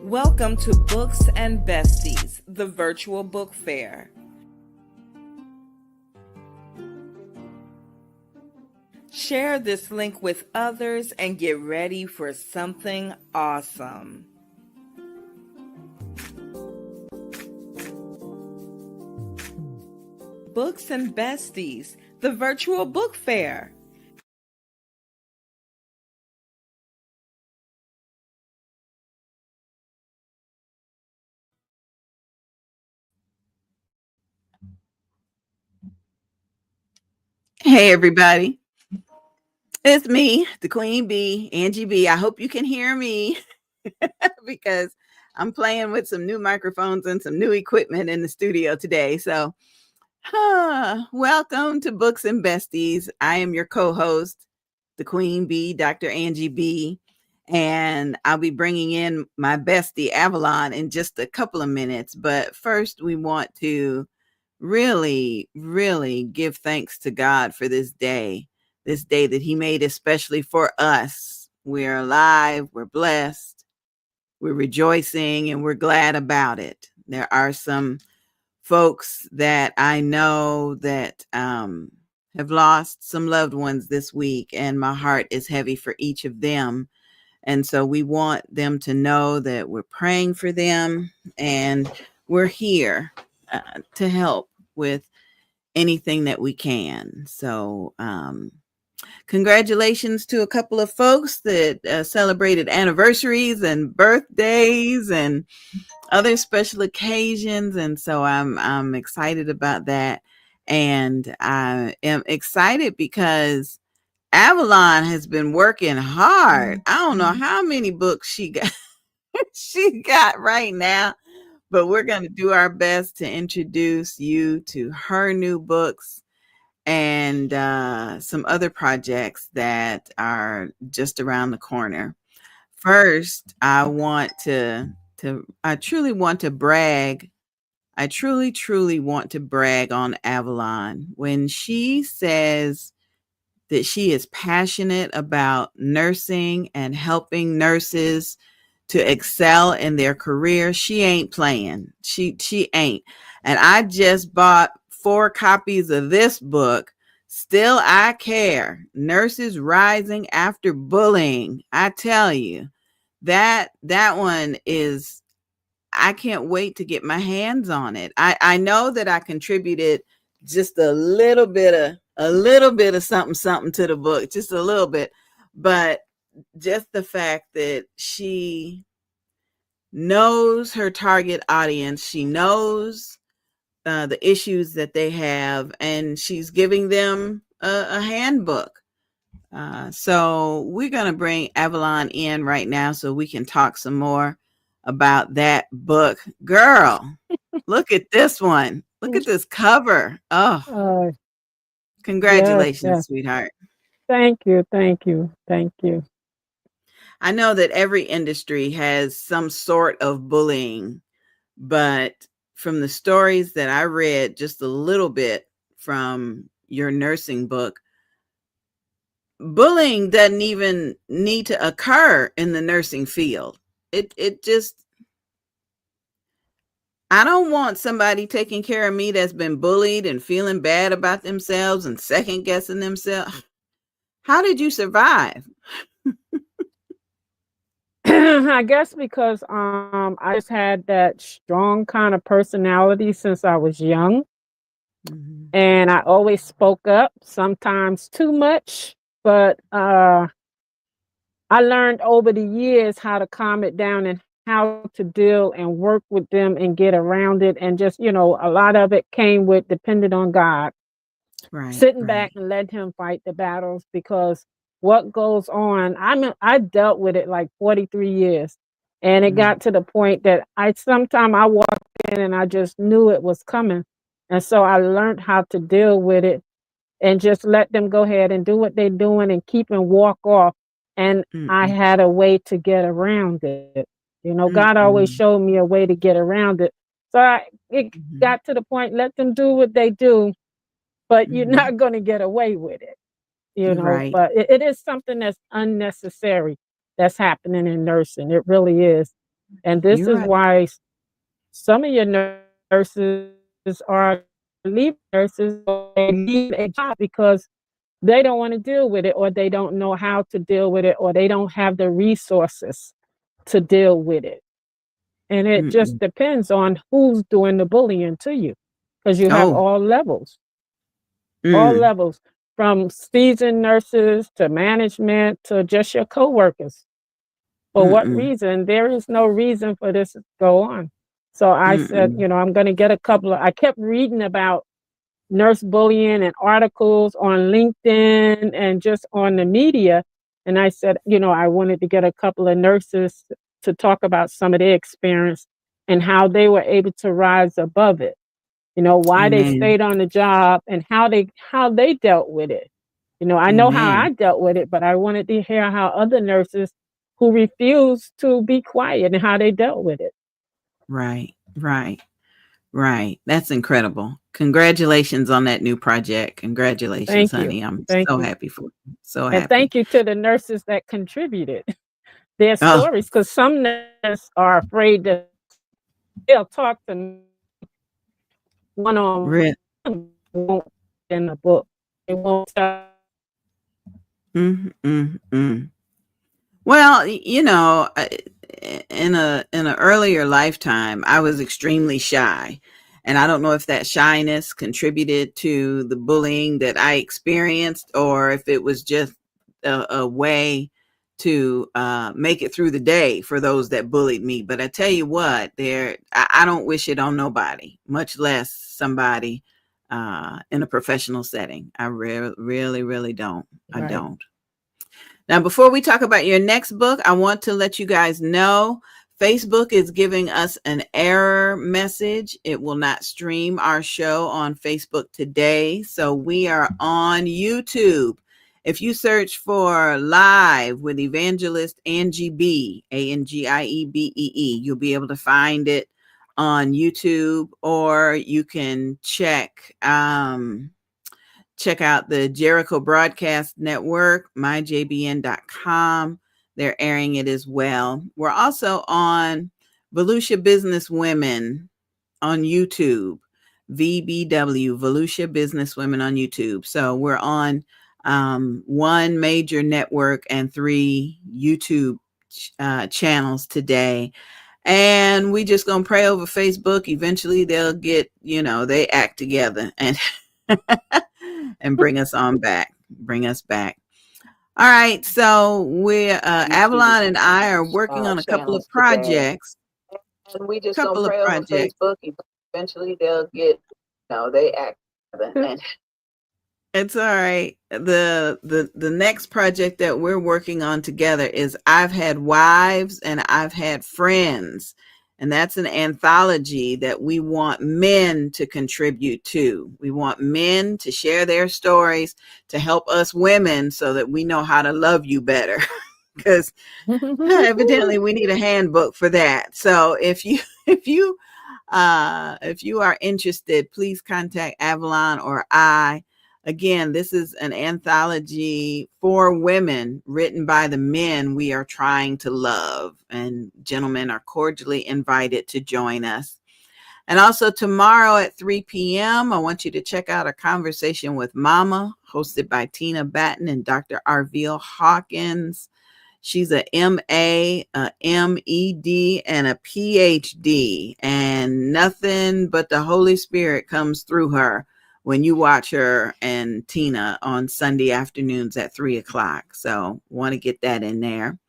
Welcome to Books and Besties, the virtual book fair. Share this link with others and get ready for something awesome. Books and Besties, the virtual book fair. Hey everybody, it's me, the Queen Bee, Angie B. I hope you can hear me because I'm playing with some new microphones and some new equipment in the studio today. So, welcome to Books and Besties. I am your co-host, the Queen Bee, Dr. Angie B. And I'll be bringing in my bestie, Avalon, in just a couple of minutes. But first, we want to really give thanks to God for this day that He made especially for us. We're alive, we're blessed, we're rejoicing, and we're glad about it. There are some folks that I know that have lost some loved ones this week, and my heart is heavy for each of them. And so we want them to know that we're praying for them and we're here to help with anything that we can. So, congratulations to a couple of folks that celebrated anniversaries and birthdays and other special occasions. And so I'm excited about that. And I am excited because Avalon has been working hard. I don't know how many books she got she got right now, but we're going to do our best to introduce you to her new books and some other projects that are just around the corner. First, I truly want to brag. I truly want to brag on Avalon when she says that she is passionate about nursing and helping nurses to excel in their career. She ain't playing. She ain't. And I just bought 4 copies of this book. Still I Care. Nurses Rising After Bullying. I tell you, that one is, I can't wait to get my hands on it. I know that I contributed just a little bit of something to the book, just a little bit, but just the fact that she knows her target audience, she knows the issues that they have, and she's giving them a handbook. So we're going to bring Avalon in right now so we can talk some more about that book. Girl, look at this one. Look at this cover. Oh, Uh, yes, congratulations, yes. sweetheart. Thank you. I know that every industry has some sort of bullying, but from the stories that I read just a little bit from your nursing book, bullying doesn't even need to occur in the nursing field. It just, I don't want somebody taking care of me that's been bullied and feeling bad about themselves and second guessing themselves. How did you survive? I guess because I just had that strong kind of personality since I was young, Mhm. and I always spoke up, sometimes too much, but I learned over the years how to calm it down and how to deal and work with them and get around it, and just, a lot of it came with depending on God. Right, Sitting right. back and let him fight the battles, because what goes on, I dealt with it like 43 years, and it Mm, got to the point that I walked in and I just knew it was coming, and so I learned how to deal with it and just let them go ahead and do what they're doing and keep and walk off. And I mm-mm, had a way to get around it. God always mm-mm, showed me a way to get around it. So it mhm, got to the point, let them do what they do, but you're mhm. not going to get away with it. Right. But it is something that's unnecessary that's happening in nursing. It really is. And this You're is right. why some of your nurses are leaving nurses or they leave a job because they don't want to deal with it, or they don't know how to deal with it, or they don't have the resources to deal with it. And it just Mm-mm. depends on who's doing the bullying to you, because you have Oh, all mm, levels, from seasoned nurses to management to just your coworkers. For what mm-mm, reason? There is no reason for this to go on. So I said, mm-mm. I'm going to get a couple of, I kept reading about nurse bullying and articles on LinkedIn and just on the media. And I said, I wanted to get a couple of nurses to talk about some of their experience and how they were able to rise above it. Why they Amen. stayed on the job and how they dealt with it. I know how I Amen. dealt with it, but I wanted to hear how other nurses who refused to be quiet and how they dealt with it. Right, right, right. That's incredible. Congratulations on that new project. Congratulations, Thank you. honey. I'm Thank so you. happy for you. So And happy. thank you to the nurses that contributed their Oh, stories, because some nurses are afraid that they'll talk to one on real. one, won't in the book. They won't tell. Mm, mm, mm. Well, in an earlier lifetime, I was extremely shy, and I don't know if that shyness contributed to the bullying that I experienced, or if it was just a way to make it through the day for those that bullied me. But I tell you what, I don't wish it on nobody, much less somebody in a professional setting. I really, really don't. I Right. don't. Now, before we talk about your next book, I want to let you guys know Facebook is giving us an error message. It will not stream our show on Facebook today. So we are on YouTube. If you search for Live with Evangelist Angie B, Angiebee, you'll be able to find it on YouTube, or you can check out the Jericho Broadcast Network, myjbn.com. They're airing it as well. We're also on Volusia Business Women on YouTube, VBW, Volusia Business Women on YouTube. So we're on one major network and 3 YouTube channels today. And we just gonna pray over Facebook. Eventually they'll get, they act together and and bring us on back. Bring us back. All right. So we're YouTube Avalon and I are working on a couple of channels today. projects. And we just gonna Couple of pray over projects. Facebook. Eventually they'll get, they act together. And It's all right. The next project that we're working on together is I've Had Wives and I've Had Friends. And that's an anthology that we want men to contribute to. We want men to share their stories to help us women so that we know how to love you better. Because evidently we need a handbook for that. So if you are interested, please contact Avalon or I. Again, this is an anthology for women written by the men we are trying to love, and gentlemen are cordially invited to join us. And also tomorrow at 3 p.m., I want you to check out a conversation with Mama, hosted by Tina Batten and Dr. Arville Hawkins. She's a MA, a MED, and a PhD, and nothing but the Holy Spirit comes through her when you watch her and Tina on Sunday afternoons at 3 o'clock. So want to get that in there.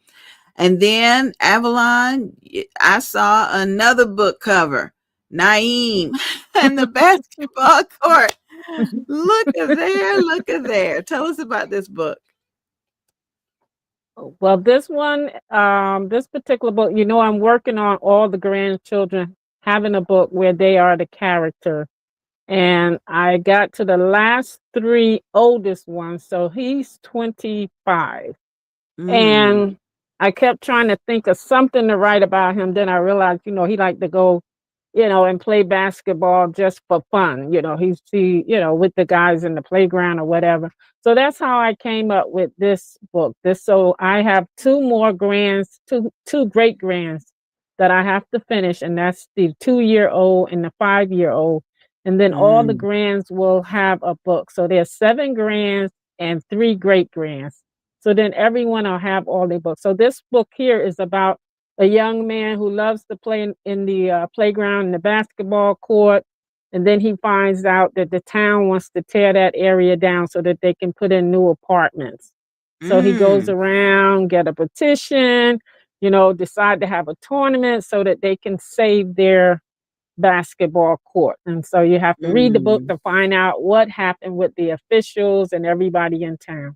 And then Avalon, I saw another book cover, Naeem and the basketball court. Look at there, look at there. Tell us about this book. Well, this one, this particular book, I'm working on all the grandchildren having a book where they are the character. And I got to the last 3 oldest ones. So he's 25. Mm, And I kept trying to think of something to write about him. Then I realized, he liked to go, and play basketball just for fun. With the guys in the playground or whatever. So that's how I came up with this book. So I have 2 more two great grands that I have to finish, and that's the 2-year-old and the 5-year-old. And then all the Mm. grands will have a book. So there's 7 grands and 3 great grands. So then everyone will have all their books. So this book here is about a young man who loves to play in the playground, in the basketball court. And then he finds out that the town wants to tear that area down so that they can put in new apartments. So he goes Mm. around, get a petition, decide to have a tournament so that they can save their basketball court. And so you have to read the book Mm. to find out what happened with the officials and everybody in town.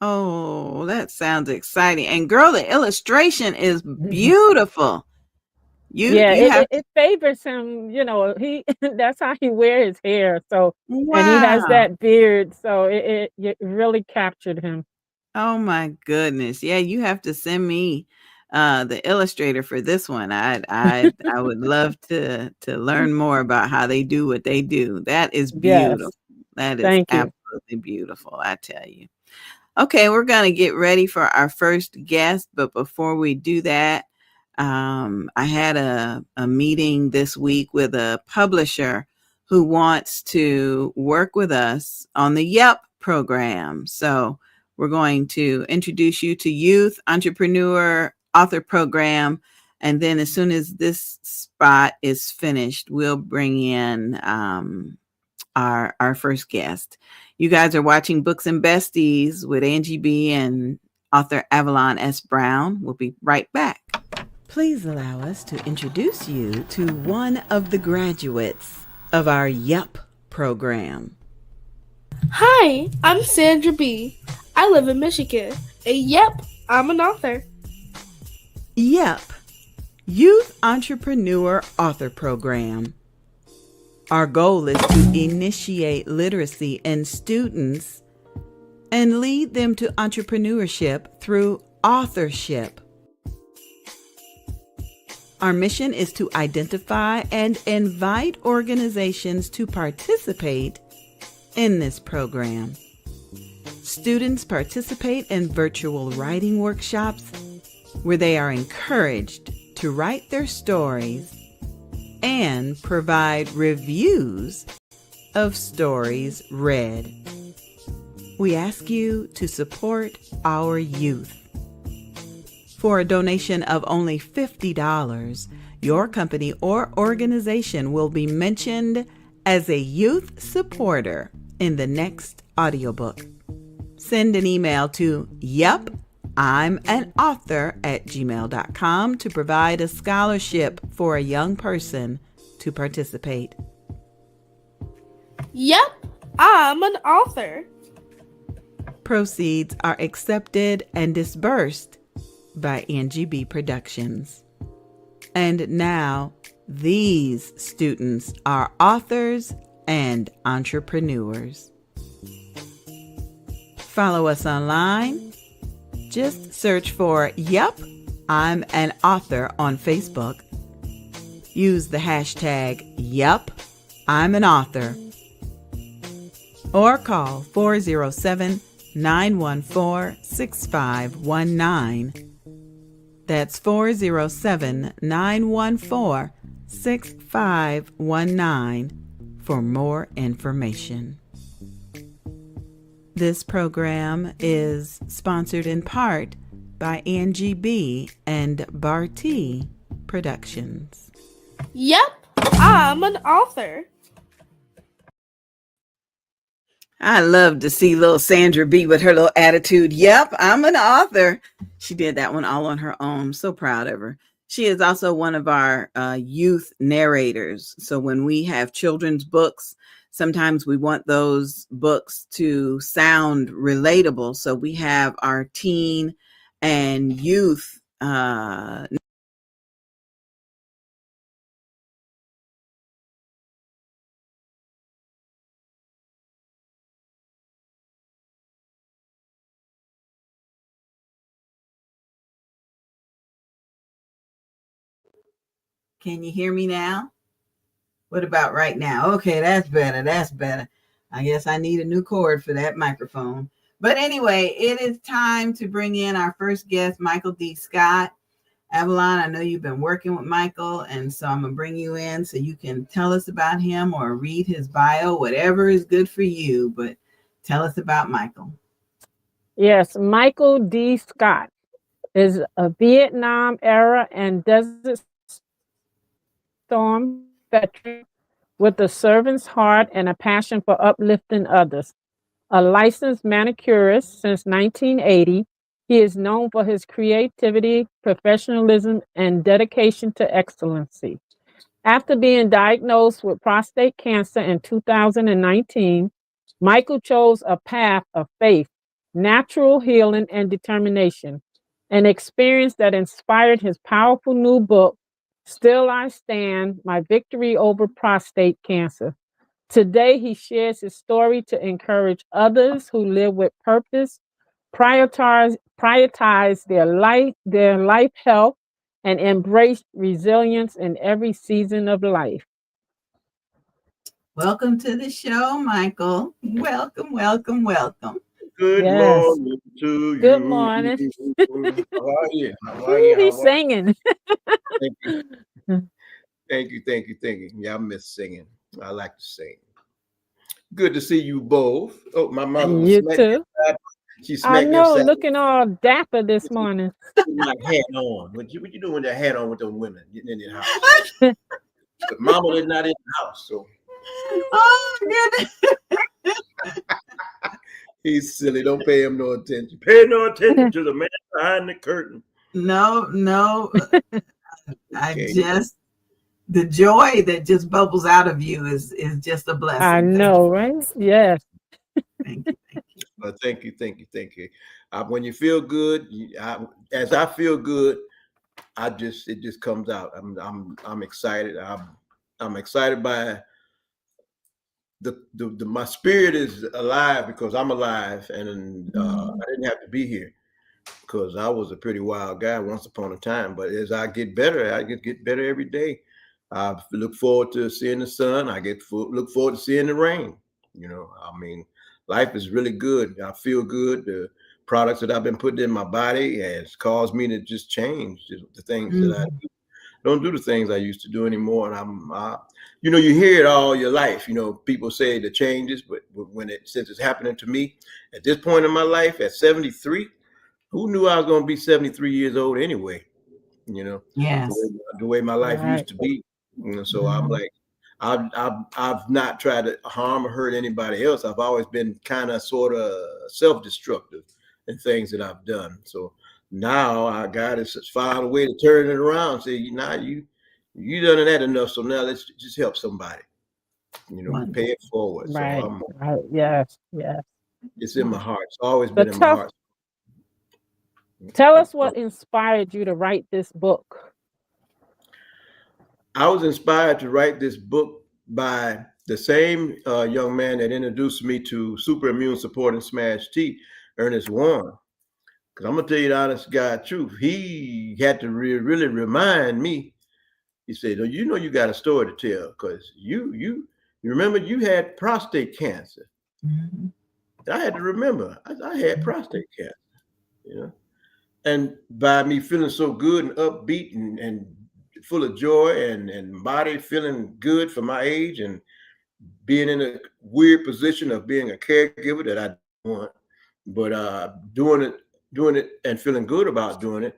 Oh, that sounds exciting. And girl, the illustration is beautiful. You Yeah, you it, have it, it favors him, he that's how he wear his hair. So, and he has wow. that beard. So it really captured him. Oh my goodness. Yeah, you have to send me the illustrator for this one. I would love to learn more about how they do what they do. That is beautiful. Yes. That is Thank you. absolutely beautiful, I tell you. Okay, we're going to get ready for our first guest, but before we do that, I had a meeting this week with a publisher who wants to work with us on the YEP program. So we're going to introduce you to Youth Entrepreneur Author Program. And then as soon as this spot is finished, we'll bring in our first guest. You guys are watching Books and Besties with Angie B. and author Avalon S. Brown. We'll be right back. Please allow us to introduce you to one of the graduates of our YEP program. Hi, I'm Sandra B. I live in Michigan. And yep, I'm an author. YEP, Youth Entrepreneur Author Program. Our goal is to initiate literacy in students and lead them to entrepreneurship through authorship. Our mission is to identify and invite organizations to participate in this program. Students participate in virtual writing workshops where they are encouraged to write their stories and provide reviews of stories read. We ask you to support our youth. For a donation of only $50, your company or organization will be mentioned as a youth supporter in the next audiobook. Send an email to yepI'mAnAuthor@gmail.com to provide a scholarship for a young person to participate. Yep, I'm an author. Proceeds are accepted and disbursed by Angie B. Productions. And now, these students are authors and entrepreneurs. Follow us online. Just search for Yep, I'm an Author on Facebook. Use the hashtag Yep, I'm an Author. Or call 407-914-6519. That's 407-914-6519 for more information. This program is sponsored in part by Angie B. and Barty Productions. Yep, I'm an author. I love to see little Sandra B with her little attitude. Yep, I'm an author. She did that one all on her own. I'm so proud of her. She is also one of our youth narrators. So when we have children's books, sometimes we want those books to sound relatable. So we have our teen and youth Can you hear me now? What about right now? Okay, that's better. That's better. I guess I need a new cord for that microphone. But anyway, it is time to bring in our first guest, Michael D. Scott. Avalon, I know you've been working with Michael, and so I'm going to bring you in so you can tell us about him or read his bio, whatever is good for you, but tell us about Michael. Yes, Michael D. Scott is a Vietnam era and Desert Storm veteran with a servant's heart and a passion for uplifting others. A licensed manicurist since 1980, he is known for his creativity, professionalism, and dedication to excellency. After being diagnosed with prostate cancer in 2019, Michael chose a path of faith, natural healing, and determination, an experience that inspired his powerful new book, Still I Stand: My Victory Over Prostate Cancer. Today, he shares his story to encourage others who live with purpose, prioritize their life health, and embrace resilience in every season of life. Welcome to the show, Michael. Welcome, welcome, welcome. Good Yes. morning to you. Good morning. How are you? How are Ooh, you? he's How are you? singing. Thank you. Thank you. Yeah, I miss singing. I like to sing. Good to see you both. Oh, my mother was You smacking. too. She I smacked me know, upside looking all dapper this morning. with my hat on. What you doing with that hat on with those women getting in your house? But mama is not in the house, so Oh, goodness. he's silly. Don't pay him no attention. Pay no attention to the man behind the curtain. No. Okay. The joy that just bubbles out of you is just a blessing. I know, right? Yes. Thank you. Thank you. When you feel good, as I feel good, it just comes out. I'm excited. I'm excited by the my spirit is alive because I'm alive, and I didn't have to be here because I was a pretty wild guy once upon a time. But as I get better, I get better every day. I look forward to seeing the sun. Look forward to seeing the rain. I mean, life is really good. I feel good. The products that I've been putting in my body has caused me to just change the things that I don't do the things I used to do anymore. And you hear it all your life. People say the changes, but since it's happening to me at this point in my life at 73, who knew I was going to be 73 years old anyway? Yes. The way my life used to be. So I'm like, I've not tried to harm or hurt anybody else. I've always been kind of sort of self-destructive in things that I've done. So now God has found a way to turn it around. Say, you done that enough. So now let's just help somebody. Pay it forward. Right. So Right. Yes. it's in my heart. It's always But been in my heart. tell us what inspired you to write this book. I was inspired to write this book by the same young man that introduced me to Super Immune Support and Smash T, Ernest Warren. Because I'm going to tell you the honest God truth. He had to really remind me. He said, oh, you got a story to tell because you remember you had prostate cancer. Mm-hmm. I had to remember I had prostate cancer, And by me feeling so good and upbeat and full of joy and body feeling good for my age and being in a weird position of being a caregiver that I don't want, but doing it and feeling good about doing it,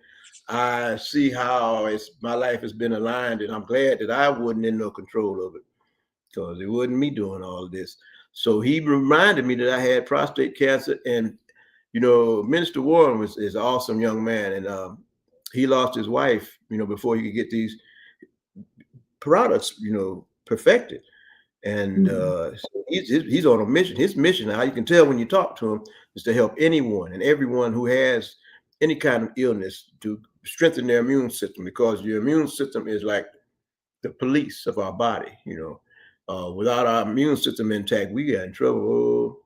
I see how my life has been aligned, and I'm glad that I wasn't in no control of it because it wasn't me doing all of this. So he reminded me that I had prostate cancer, and Minister Warren is an awesome young man, and he lost his wife, before he could get these products, perfected. And so he's on a mission. His mission, how you can tell when you talk to him, is to help anyone and everyone who has any kind of illness to strengthen their immune system, because your immune system is like the police of our body. Without our immune system intact, we got in trouble.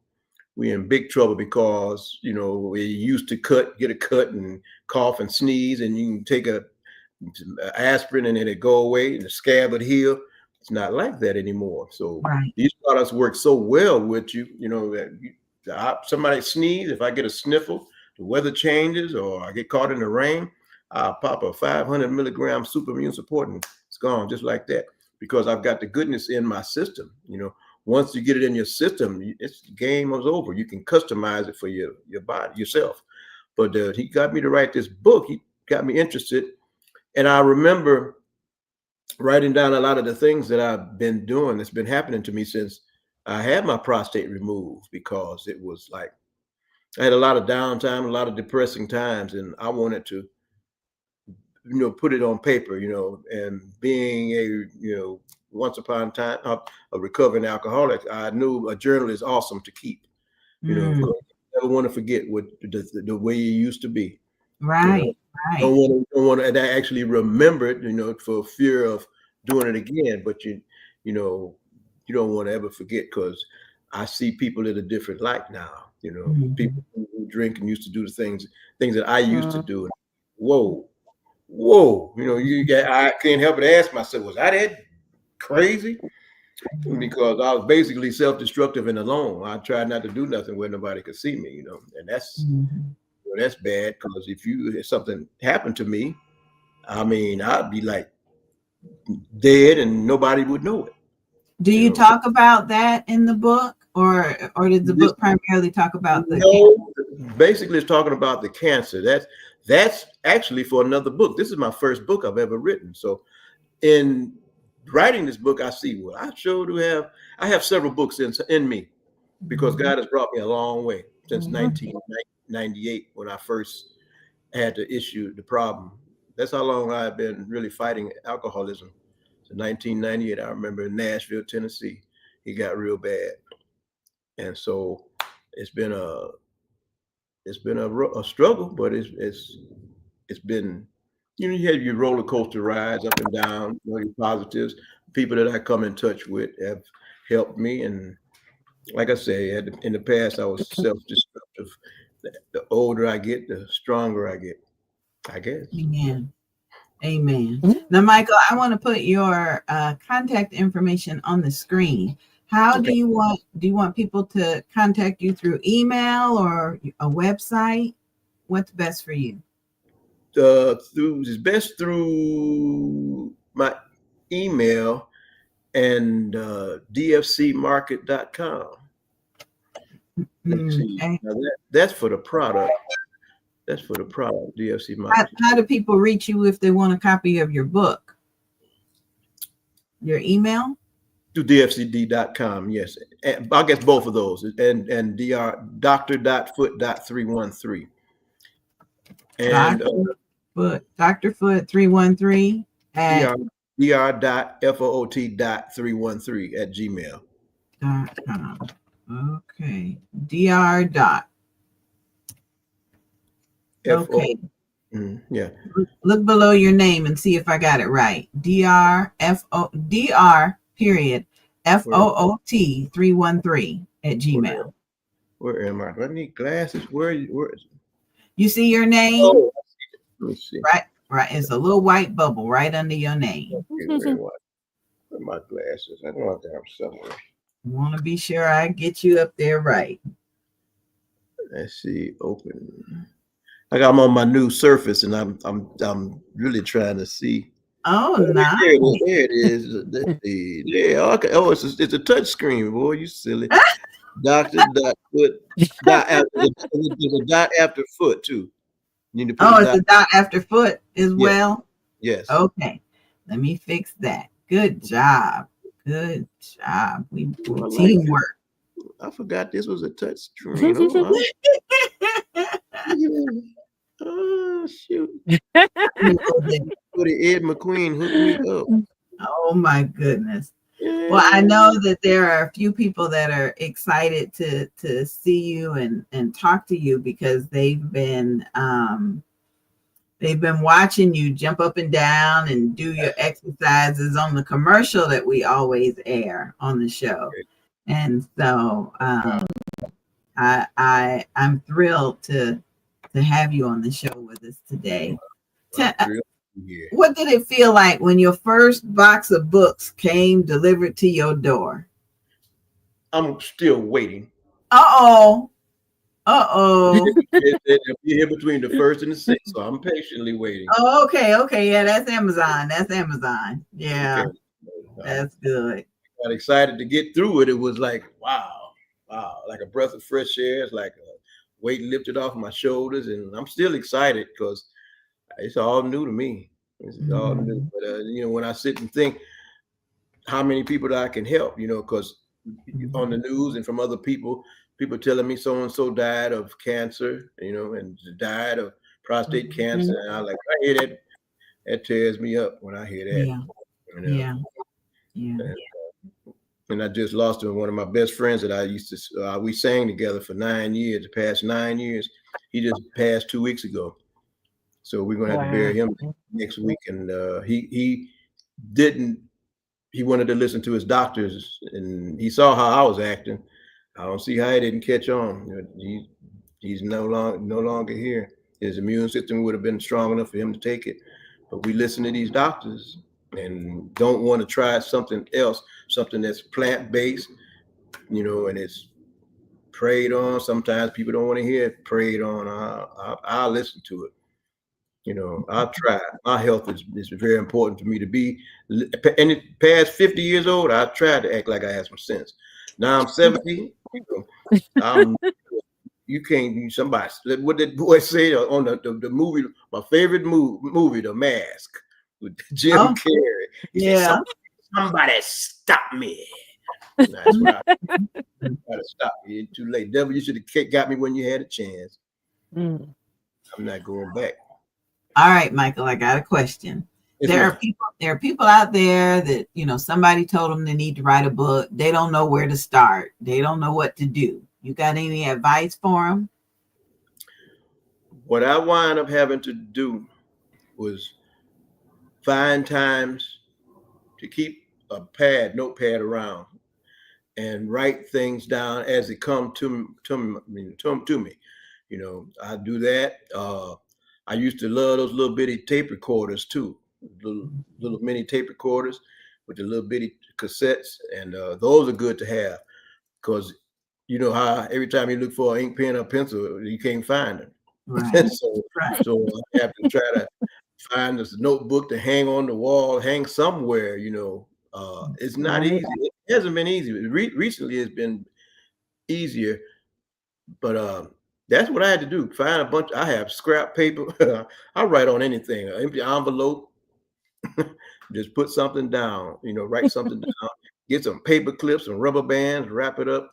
We're in big trouble because, we used to get a cut and cough and sneeze, and you can take a aspirin and then it go away and the scab would heal. It's not like that anymore. So These products work so well with you, that somebody sneeze, if I get a sniffle, the weather changes or I get caught in the rain, I'll pop a 500 milligram super immune support and it's gone just like that, because I've got the goodness in my system. Once you get it in your system, it's game is over. You can customize it for your body, yourself. But he got me to write this book. He got me interested. And I remember writing down a lot of the things that I've been doing that's been happening to me since I had my prostate removed, because it was like I had a lot of downtime, a lot of depressing times, and I wanted to, put it on paper, and being a, once upon a time, a recovering alcoholic, I knew a journal is awesome to keep, because you never want to forget what the way you used to be. Right. Right. Don't want to actually remember it, for fear of doing it again. But you don't want to ever forget, because I see people in a different light now. People who drink and used to do the things that I used to do. Whoa. I can't help but ask myself, was I that crazy? Because I was basically self-destructive and alone. I tried not to do nothing where nobody could see me, and that's that's bad, because if something happened to me, I mean, I'd be like dead and nobody would know it. Do you talk about that in the book, or did the book primarily talk about the cancer? Basically, it's talking about the cancer. That's actually for another book. This is my first book I've ever written. So in writing this book, I see, well, I have several books in me, because God has brought me a long way since 1998, when I first had the problem. That's how long I've been really fighting alcoholism. So 1998, I remember in Nashville, Tennessee, it got real bad. And so it's been a struggle, but it's been, you have your roller coaster rides up and down, your positives. People that I come in touch with have helped me. And like I say, in the past, I was self-destructive. The older I get, the stronger I get, I guess. Amen. Now, Michael, I want to put your contact information on the screen. How do you want people to contact you? Through email or a website? What's best for you? It's best through my email and dfcmarket.com. Let's see. Now that's for the product. That's for the product, DFC Market. How do people reach you if they want a copy of your book? Your email? To dfcd.com, yes. And I guess both of those, and dr.foot.313. And Dr. Foot 313 at dr.foot.313 at gmail.com. Okay. Dr. dot. Okay. Yeah. Look below your name and see if I got it right. Dr. period FOOT 313 at Gmail. Where am I? Do I need glasses? Where is it? You see your name? Oh, let me see. Right. It's a little white bubble right under your name. Okay, where my glasses? I know I got them somewhere. Want to be sure I get you up there right. Let's see. Open. I got them on my new Surface, and I'm really trying to see. Oh, nice. There it is. Yeah. Okay. Oh, it's a touch screen, boy. You silly. Dr.foot. There's a dot after foot too. You need to put it's a dot after foot as well. Yes. Okay. Let me fix that. Good job. We teamwork. I forgot this was a touch screen. Oh shoot. Ed McQueen hooked me up. Oh my goodness. Well, I know that there are a few people that are excited to see you and talk to you, because they've been watching you jump up and down and do your exercises on the commercial that we always air on the show. And so I'm thrilled to have you on the show with us today. What did it feel like when your first box of books came delivered to your door? I'm still waiting. Oh Uh-oh. It'll be here between the 1st and the 6th, so I'm patiently waiting. Oh, okay. Yeah, that's Amazon. Yeah, Okay. that's good. Got excited to get through it. It was like, wow, like a breath of fresh air. It's like a weight lifted off my shoulders, and I'm still excited because it's all new to me. It's all new. But when I sit and think how many people that I can help, because on the news and from other people telling me so and so died of cancer, and died of prostate cancer, and I hear that. That tears me up when I hear that. Yeah. And I just lost one of my best friends that I used to, we sang together for 9 years, the past 9 years. He just passed 2 weeks ago. So we're going to have to bury him next week. And he wanted to listen to his doctors, and he saw how I was acting. I don't see how he didn't catch on. He's no longer here. His immune system would have been strong enough for him to take it. But we listen to these doctors and don't want to try something else, something that's plant-based, and it's preyed on. Sometimes people don't want to hear it preyed on. I'll listen to it. I'll try. My health is very important to me to be. And past 50 years old, I tried to act like I had some sense. Now I'm 70. You can't. Somebody. What did boy say on the movie? My favorite movie, The Mask, with Jim Carrey. He said, somebody stop me. That's what I gotta stop you. It's too late. Devil, you should have got me when you had a chance. I'm not going back. All right, Michael, I got a question. There are people out there that, somebody told them they need to write a book. They don't know where to start. They don't know what to do. You got any advice for them? What I wound up having to do was find times to keep a notepad around and write things down as they come to me. I do that. I used to love those little bitty tape recorders too, little mini tape recorders with the little bitty cassettes, and those are good to have because you know how every time you look for an ink pen or pencil, you can't find them. Right. so I have to try to find this notebook to hang on the wall, hang somewhere. It's not easy. It hasn't been easy. Recently, it's been easier, but that's what I had to do. Find a bunch. I have scrap paper. I write on anything. An empty envelope. Just put something down. Write something down. Get some paper clips and rubber bands. Wrap it up.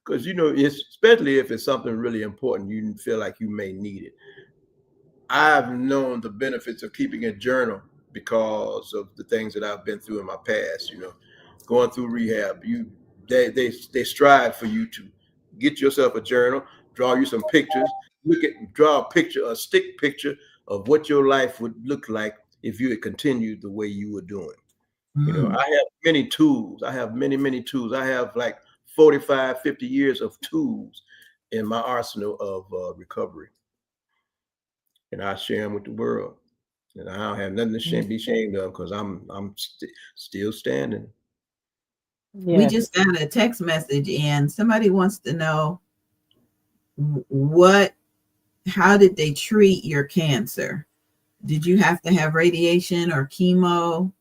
Because especially if it's something really important, you feel like you may need it. I've known the benefits of keeping a journal because of the things that I've been through in my past. Going through rehab, they strive for you to get yourself a journal, draw you some pictures, draw a stick picture of what your life would look like if you had continued the way you were doing. I have many tools. I have many tools. I have like 45, 50 years of tools in my arsenal of recovery. And I share them with the world. And I don't have nothing to be ashamed of because I'm still standing. Yes. We just got a text message and somebody wants to know how did they treat your cancer? Did you have to have radiation or chemo?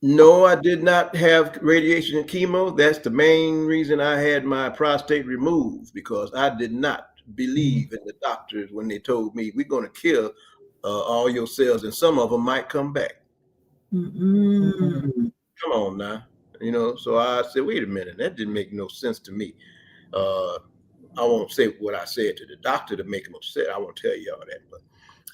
No, I did not have radiation and chemo. That's the main reason I had my prostate removed, because I did not believe in the doctors when they told me we're going to kill all your cells and some of them might come back. Come on now. So I said, wait a minute, that didn't make no sense to me. I won't say what I said to the doctor to make him upset. I won't tell you all that, but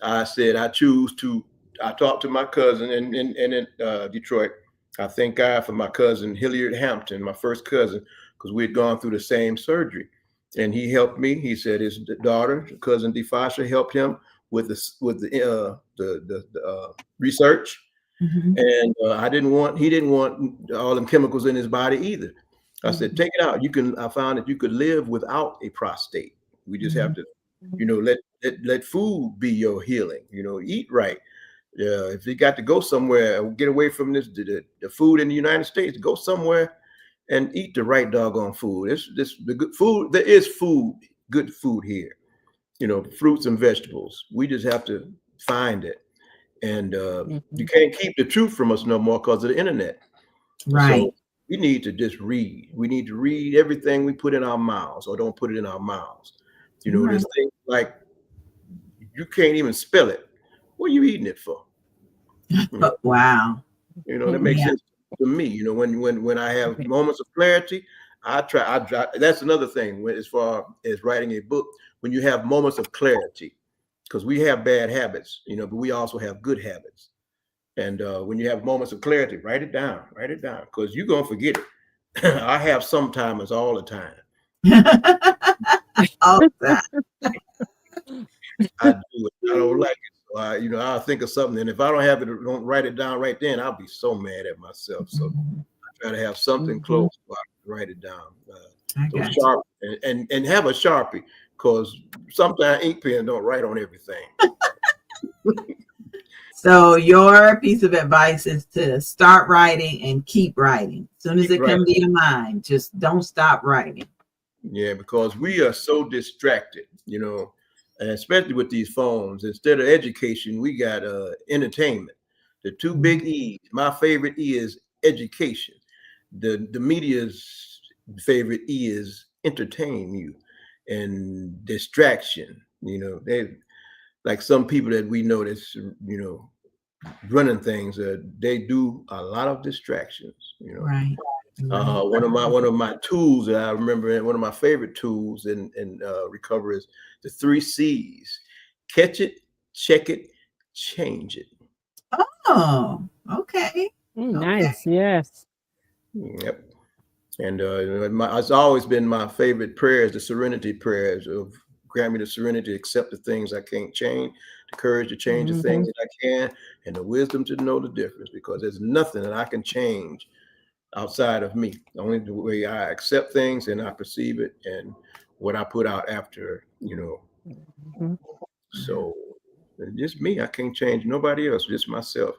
I said I talked to my cousin in Detroit. I thank God for my cousin Hilliard Hampton, my first cousin, because we had gone through the same surgery, and he helped me. He said his daughter, cousin DeFasha, helped him with the research, and he didn't want all them chemicals in his body either. I said, take it out. I found that you could live without a prostate. We just have to, let food be your healing. Eat right. If you got to go somewhere, get away from the food in the United States, go somewhere and eat the right doggone food. The good food. There is food good food here. Fruits and vegetables. We just have to find it. And you can't keep the truth from us no more because of the internet. Right. So we need to just read. We need to read everything we put in our mouths or don't put it in our mouths. Right. There's things like you can't even spell it. What are you eating it for? Wow. That makes sense to me. When I have moments of clarity, I try. That's another thing as far as writing a book. When you have moments of clarity, because we have bad habits, but we also have good habits. And when you have moments of clarity, write it down, because you're gonna forget it. I have sometimes all the time. All the time. I do it. I don't like it. So I'll think of something, and if I don't have it, don't write it down right then, I'll be so mad at myself. So I try to have something close while I write it down. So sharp and have a Sharpie, because sometimes ink pen don't write on everything. So your piece of advice is to start writing and keep writing. As soon as it comes to your mind, just don't stop writing. Yeah, because we are so distracted, and especially with these phones. Instead of education, we got entertainment. The two big E's. My favorite E is education. The media's favorite E is entertain you, and distraction. They like some people that we know that's running things. They do a lot of distractions. Right. One of my tools that I remember, one of my favorite tools in recovery is the 3 C's: catch it, check it, change it. Oh, okay. Nice. Yes. Yep. And it's always been my favorite prayers, the serenity prayers of grant me the serenity to accept the things I can't change, the courage to change the things that I can, and the wisdom to know the difference, because there's nothing that I can change outside of me. Only the way I accept things and I perceive it and what I put out after, So just me. I can't change nobody else, just myself,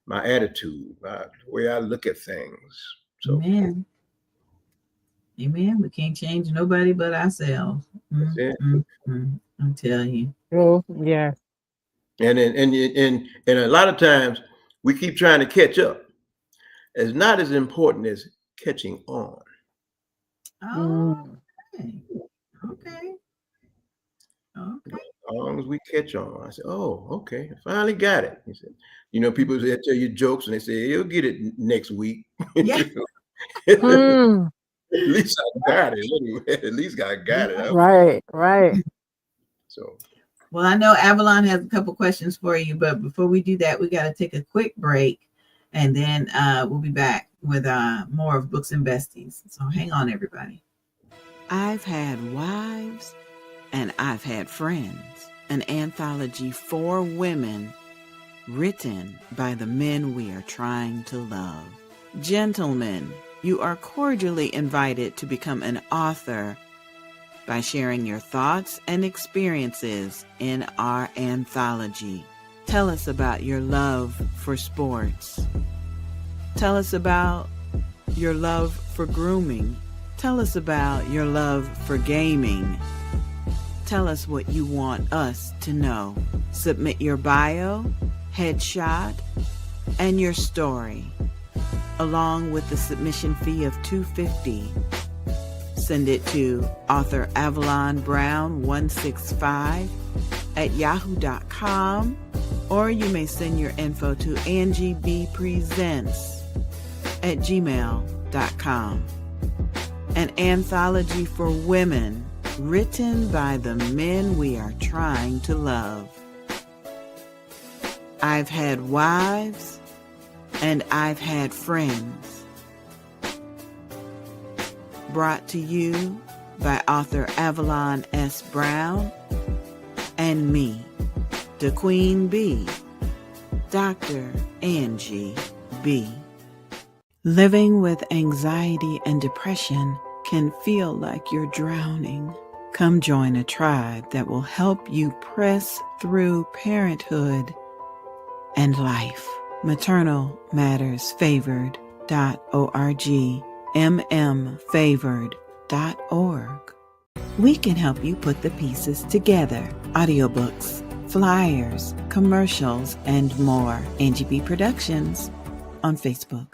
my attitude, the way I look at things. So Amen. We can't change nobody but ourselves. That's it. I'm telling you. Oh, yeah. And a lot of times we keep trying to catch up. It's not as important as catching on. Oh, okay. As long as we catch on, I said, "Oh, okay, I finally got it." He said, people that tell you jokes and they say, "You'll get it next week." Yeah. At least I got it. Anyway. At least I got it. Right. So, well, I know Avalon has a couple questions for you, but before we do that, we got to take a quick break, and then we'll be back with more of Books and Besties. So hang on, everybody. I've had wives and I've had friends, an anthology for women written by the men we are trying to love. Gentlemen, you are cordially invited to become an author by sharing your thoughts and experiences in our anthology. Tell us about your love for sports. Tell us about your love for grooming. Tell us about your love for gaming. Tell us what you want us to know. Submit your bio, headshot, and your story, along with the submission fee of $250. Send it to author Avalon Brown 165 at yahoo.com, or you may send your info to Angie B Presents at gmail.com. An anthology for women written by the men we are trying to love. I've had wives and I've had friends. Brought to you by author Avalon S. Brown and me, the Queen Bee, Dr. Angie B. Living with anxiety and depression can feel like you're drowning. Come join a tribe that will help you press through parenthood and life. maternalmattersfavored.org, mmfavored.org. We can help you put the pieces together. Audiobooks, flyers, commercials, and more. Angie B Productions on Facebook.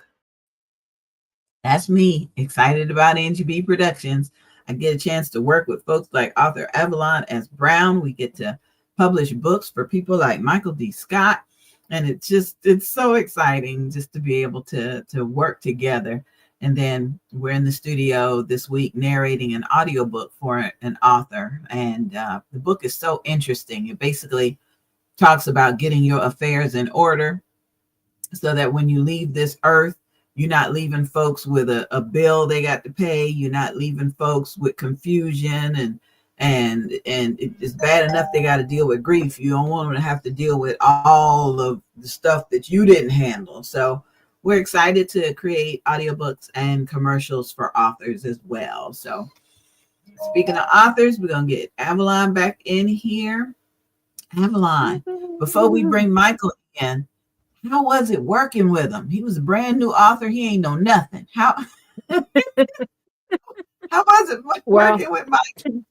That's me, excited about Angie B Productions. I get a chance to work with folks like author Avalon S. Brown. We get to publish books for people like Michael D. Scott. And it's so exciting just to be able to work together. And then we're in the studio this week narrating an audiobook for an author. And the book is so interesting. It basically talks about getting your affairs in order so that when you leave this earth, you're not leaving folks with a bill they got to pay. You're not leaving folks with confusion and it's bad enough they got to deal with grief. You don't want them to have to deal with all of the stuff that you didn't handle. So we're excited to create audiobooks and commercials for authors as well. So speaking of authors, we're going to get Avalon back in here. Avalon, before we bring Michael in, how was it working with him? He was a brand new author. He ain't know nothing. How was it working with Michael?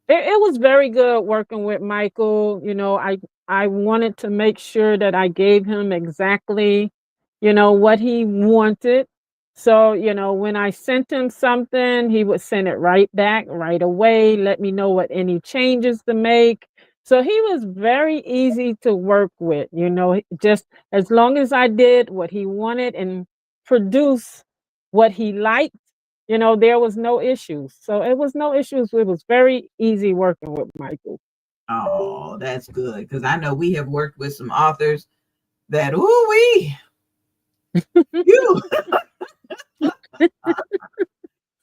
It was very good working with Michael. You know, I wanted to make sure that I gave him exactly, what he wanted. So, when I sent him something, he would send it right back right away, let me know what any changes to make. So he was very easy to work with, just as long as I did what he wanted and produce what he liked, there was no issues. So it was no issues. It was very easy working with Michael. Oh, that's good. Because I know we have worked with some authors that, ooh-wee, you. So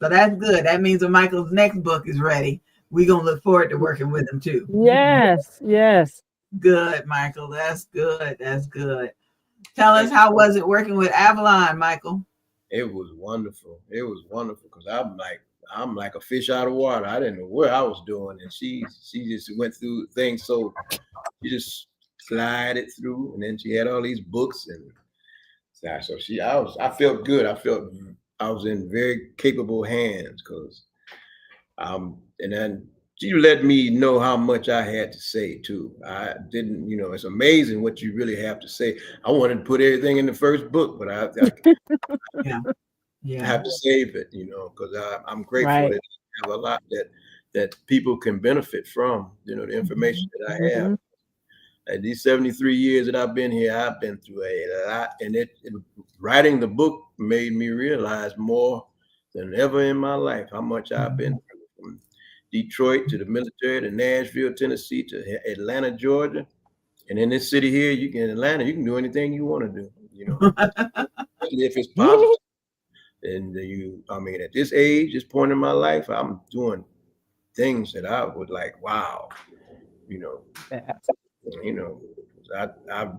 that's good. That means when Michael's next book is ready, we're going to look forward to working with him too. Yes. Good, Michael. That's good. That's good. Tell us, how was it working with Avalon, Michael? It was wonderful. It was wonderful because I'm like a fish out of water. I didn't know what I was doing, and she just went through things. So she just slided through, and then she had all these books, and so I felt good. I felt I was in very capable hands because and then she let me know how much I had to say too. I didn't, it's amazing what you really have to say. I wanted to put everything in the first book, but I yeah. have to save it, because I'm grateful Right. that I have a lot that people can benefit from, the information that I have. And these 73 years that I've been here, I've been through a lot, and writing the book made me realize more than ever in my life how much I've been through. From Detroit to the military, to Nashville, Tennessee, to Atlanta, Georgia. And in this city here, in Atlanta, you can do anything you want to do, especially if it's positive. And at this age, this point in my life, I'm doing things that I would like, wow, I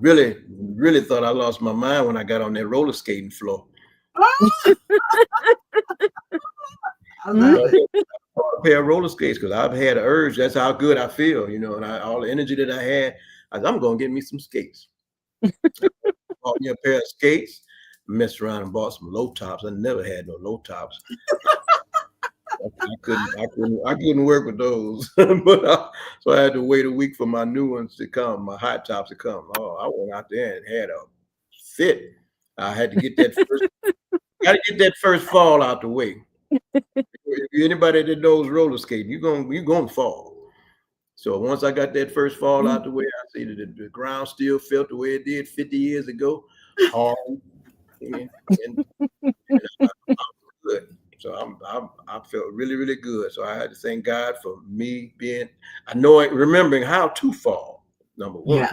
really, really thought I lost my mind when I got on that roller skating floor. I love it. A pair of roller skates because I've had an urge. That's how good I feel, and all the energy that I had. I'm going to get me some skates. Bought me a pair of skates, messed around and bought some low tops. I never had no low tops. I couldn't work with those, so I had to wait a week for my new ones to come, my hot tops to come. Oh, I went out there and had a fit. I had to get that first fall out the way. Anybody that knows roller skating, you're gonna fall. So once I got that first fall out the way, I see that the ground still felt the way it did 50 years ago. Hard and I'm good. So I felt really, really good. So I had to thank God for me remembering how to fall. Number one.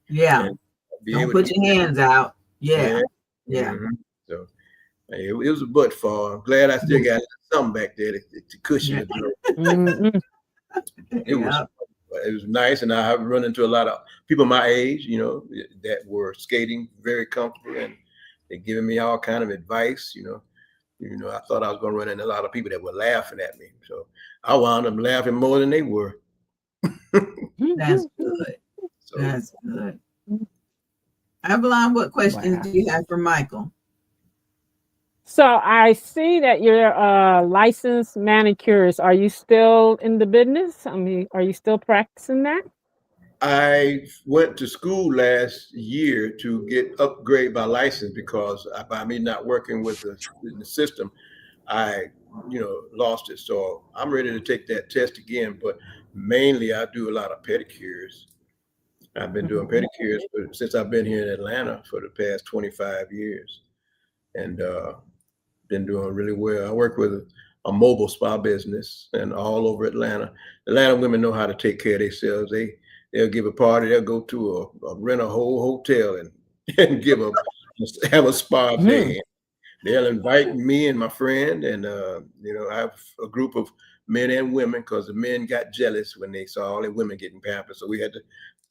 Yeah. Don't put your hands out. Yeah. Mm-hmm. So it was a butt fall. I'm glad I still got something back there to cushion the blow. It was nice, and I run into a lot of people my age, that were skating very comfortable, and they're giving me all kind of advice. I thought I was going to run into a lot of people that were laughing at me, so I wound up laughing more than they were. That's good. That's good. Avalon, what questions do you have for Michael? So I see that you're a licensed manicurist. Are you still in the business? I mean, are you still practicing that? I went to school last year to get upgrade my license because by me not working with the system, I lost it. So I'm ready to take that test again. But mainly, I do a lot of pedicures. I've been doing Mhm. pedicures since I've been here in Atlanta for the past 25 years, and been doing really well. I work with a mobile spa business and all over Atlanta. Atlanta women know how to take care of themselves. They'll give a party. They'll go to rent a whole hotel and and have a spa Mhm. day. They'll invite me and my friend, and I have a group of men and women because the men got jealous when they saw all the women getting pampered. So we had to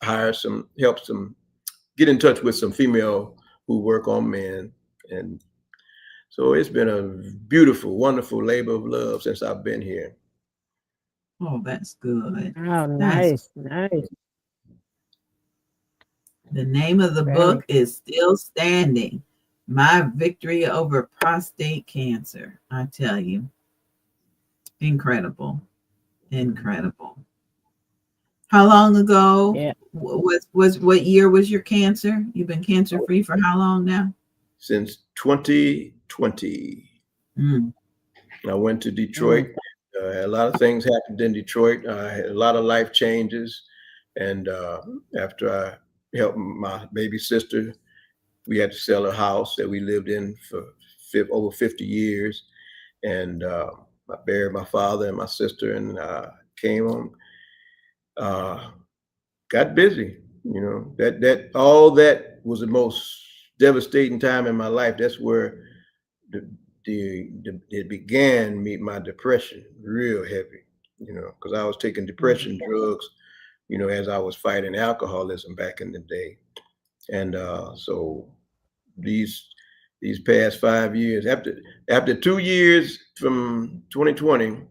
help some, get in touch with some female who work on men, and so it's been a beautiful, wonderful labor of love since I've been here. Oh, that's good. Oh, That's nice, nice. the name of the Very. book is Still Standing. My Victory Over Prostate Cancer. I tell you, incredible. Incredible. How long ago Yeah. was what year was your cancer? You've been cancer free for how long now? Since 2020, Mm. I went to Mm. Detroit. A lot of things happened in Detroit. I had a lot of life changes. And after I helped my baby sister, we had to sell a house that we lived in for over 50 years. And I buried my father and my sister, and came home, uh, got busy. That all that was the most devastating time in my life. That's where it began my depression real heavy, because I was taking depression drugs, as I was fighting alcoholism back in the day. And so these past 5 years, after 2 years from 2020,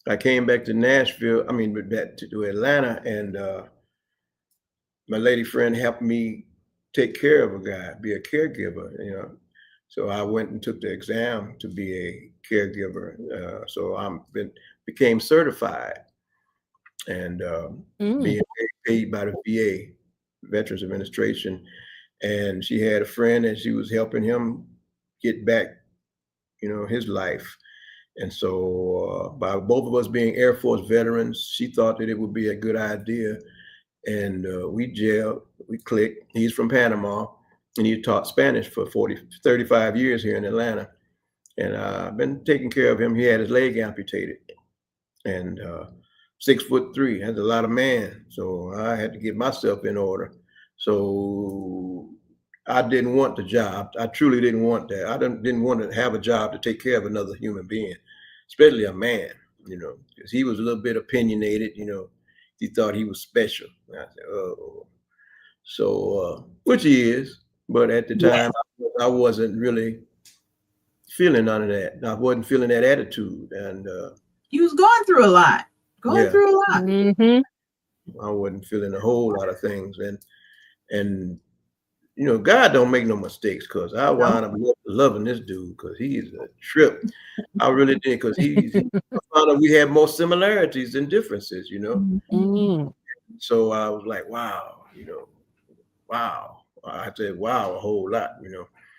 I came back to Nashville. I mean, back to Atlanta, and my lady friend helped me take care of a guy, be a caregiver. So I went and took the exam to be a caregiver. So became certified, and Mm. being paid by the VA, Veterans Administration. And she had a friend, and she was helping him get back, his life. And so, by both of us being Air Force veterans, she thought that it would be a good idea. And we clicked. He's from Panama, and he taught Spanish for 35 years here in Atlanta. And I've been taking care of him. He had his leg amputated, and 6'3", that's a lot of man. So I had to get myself in order. So I didn't want the job. I truly didn't want that. I didn't want to have a job to take care of another human being, especially a man, because he was a little bit opinionated. He thought he was special. And I said, oh, so which he is, but at the Yes. time I wasn't really feeling none of that. I wasn't feeling that attitude, and You was going through a lot. Going yeah, through a lot. Mhm. I wasn't feeling a whole lot of things, and God don't make no mistakes, because I No. wound up loving this dude because he's a trip. I really did, because I found out we had more similarities than differences. Mm. So I was like, wow, wow. I said, wow, a whole lot.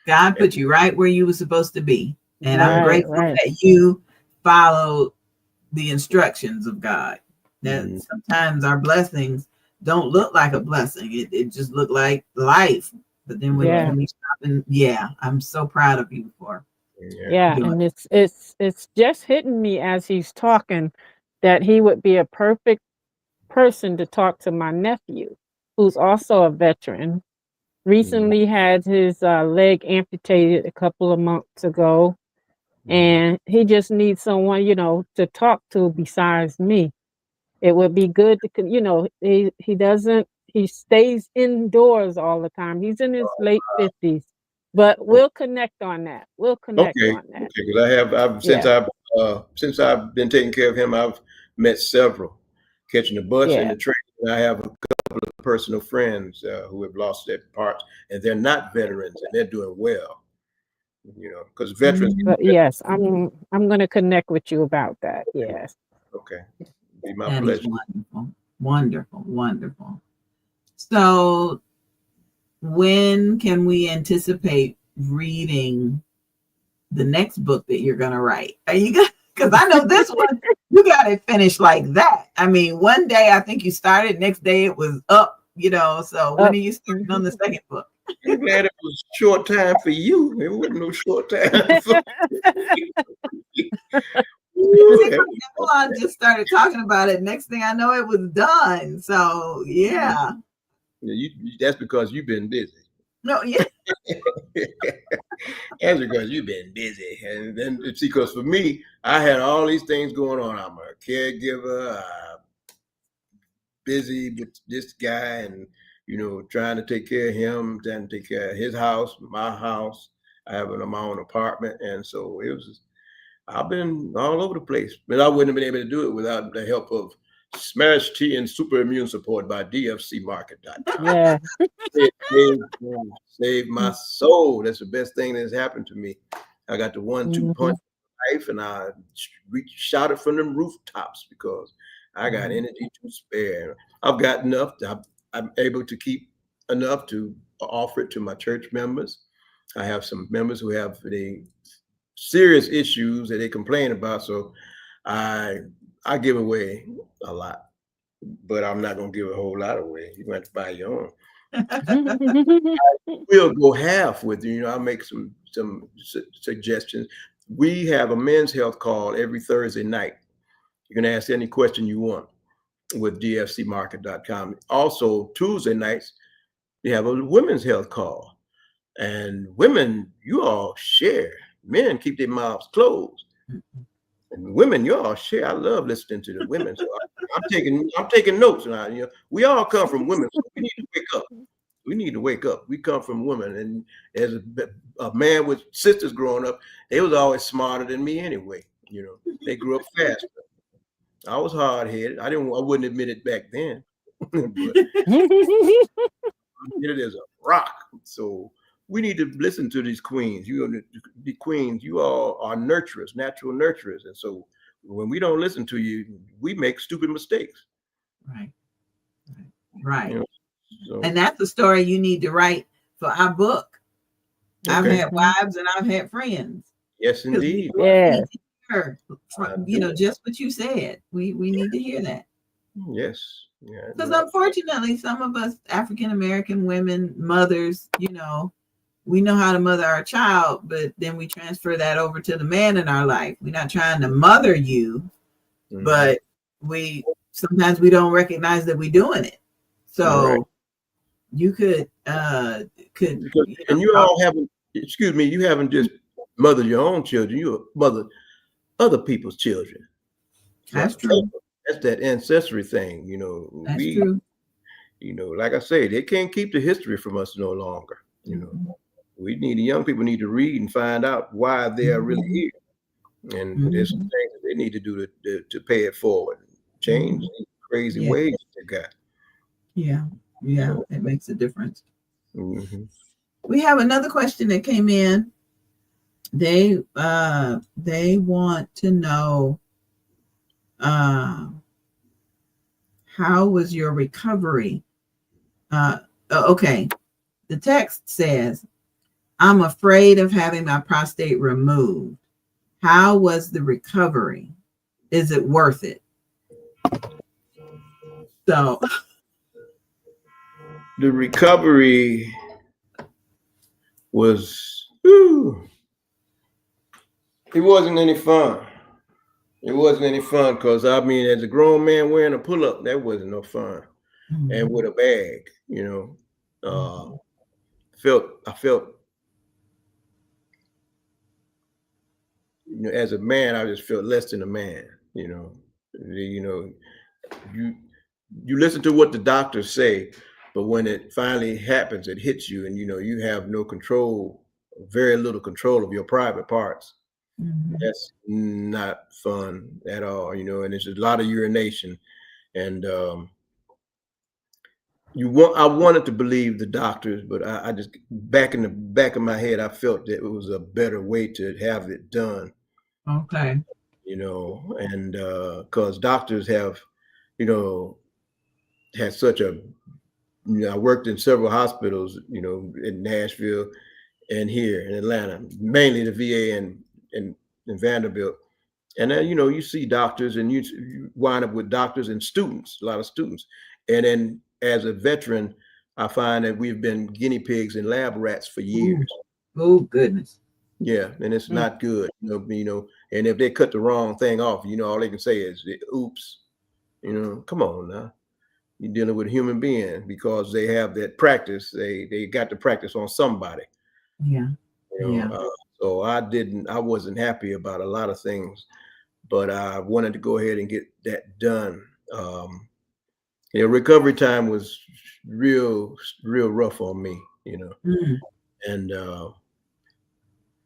God And put you right where you were supposed to be. And I'm right. Right, grateful right. that you followed the instructions of God. That Mhm. sometimes our blessings don't look like a blessing. It just look like life. But then Yeah. when you stop, and yeah, I'm so proud of you for Yeah. Yeah, doing and it's just hitting me as he's talking that he would be a perfect person to talk to my nephew, who's also a veteran. Mhm. Recently had his leg amputated a couple of months ago, Mhm. and he just needs someone, to talk to besides me. It would be good to, he doesn't, he stays indoors all the time. He's in his late 50s, but we'll connect on that. We'll connect Okay, on that. okay, because I've Yeah, since I've been taking care of him, I've met several, catching the bus and yeah. the train. And I have a couple of personal friends who have lost their parts, and they're not veterans, and they're doing well. because veterans. But yes, I'm going to connect with you about that. Yes. Okay, be my That is pleasure. wonderful. Wonderful. Wonderful. So when can we anticipate reading the next book that you're going to write? Are you going? Because I know this one, you got it finished like that. I mean, one day I think you started, next day it was up, so when are you starting on the second book? I'm glad it was a short time for you. It wasn't no short time for me. Avalon just started talking about it. Next thing I know, it was done. So yeah. That's because you've been busy. No, yeah. That's because you've been busy. And then see, because for me, I had all these things going on. I'm a caregiver, busy with this guy, and trying to take care of him, trying to take care of his house, my house. I have my own apartment, and so I've been all over the place, but I wouldn't have been able to do it without the help of Smash Tea and Super Immune Support by DFCmarket.com. Yeah. Saved my soul. That's the best thing that's happened to me. I got the 1-2 punch of life, and I shouted from them rooftops because I got energy to spare. I've got enough. I'm able to keep enough to offer it to my church members. I have some members who have the serious issues that they complain about, so I give away a lot, but I'm not going to give a whole lot away. You're going to have to buy your own. We'll go half with you. I'll make some suggestions. We have a men's health call every Thursday night. You can ask any question you want with dfcmarket.com. Also, Tuesday nights, we have a women's health call. And women, you all share. Men keep their mouths closed. And women, you all share. I love listening to the women. So I'm taking notes now. We all come from women, so we need to wake up. We need to wake up. We come from women, and as a man with sisters growing up, they was always smarter than me anyway. They grew up faster. I was hard-headed. I wouldn't admit it back then. But it is a rock. So we need to listen to these queens. The queens, you all are nurturers, natural nurturers. And so when we don't listen to you, we make stupid mistakes. Right. So, and that's the story you need to write for our book. Okay. I've had wives and I've had friends. Yes, indeed. Yes. Just what you said. We need to hear that. Yes. Yeah. Because unfortunately, some of us African American women, mothers, we know how to mother our child, but then we transfer that over to the man in our life. We're not trying to mother you, but sometimes we don't recognize that we're doing it. So you could and you all haven't, you haven't just mothered your own children, you mother other people's children. That's true. That's that ancestry thing, That's true. Like I say, they can't keep the history from us no longer. The young people need to read and find out why they are really here. And there's some things that they need to do to pay it forward, change these crazy ways they got. Yeah, it makes a difference. We have another question that came in. They want to know how was your recovery? Okay. The text says, I'm afraid of having my prostate removed. How was the recovery? Is it worth it? So the recovery was, it wasn't any fun. It wasn't any fun because, as a grown man wearing a pull-up, that wasn't no fun. And with a bag, I felt, as a man, I just felt less than a man, you listen to what the doctors say, but when it finally happens, it hits you, and you have no control, very little control of your private parts. That's not fun at all, and it's a lot of urination, and I wanted to believe the doctors, but I just back in the back of my head, I felt that it was a better way to have it done, Okay. and because doctors have, you know, had such a, I worked in several hospitals, in Nashville and here in Atlanta, mainly the VA and Vanderbilt. And then, you see doctors and you wind up with doctors and students, a lot of students. And then as a veteran, I find that we've been guinea pigs and lab rats for years. Oh, goodness. Yeah, and it's not good, and if they cut the wrong thing off, all they can say is, oops, come on now. You're dealing with a human being because they have that practice. They got to practice on somebody. Yeah. Yeah. So I wasn't happy about a lot of things, but I wanted to go ahead and get that done. Recovery time was real rough on me, Mm. and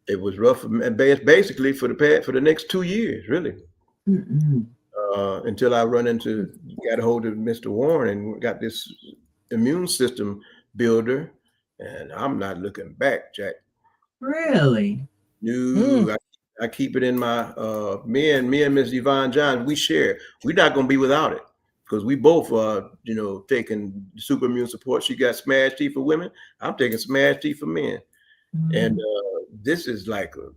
it was rough, and basically for the next 2 years, really, until I got a hold of Mr. Warren and got this immune system builder, and I'm not looking back, Jack. Really? No, I keep it in my me and Miss Yvonne Johns, we share. We're not gonna be without it because we both are, taking super immune support. She got Smash T for women. I'm taking Smash T for men. And this is like a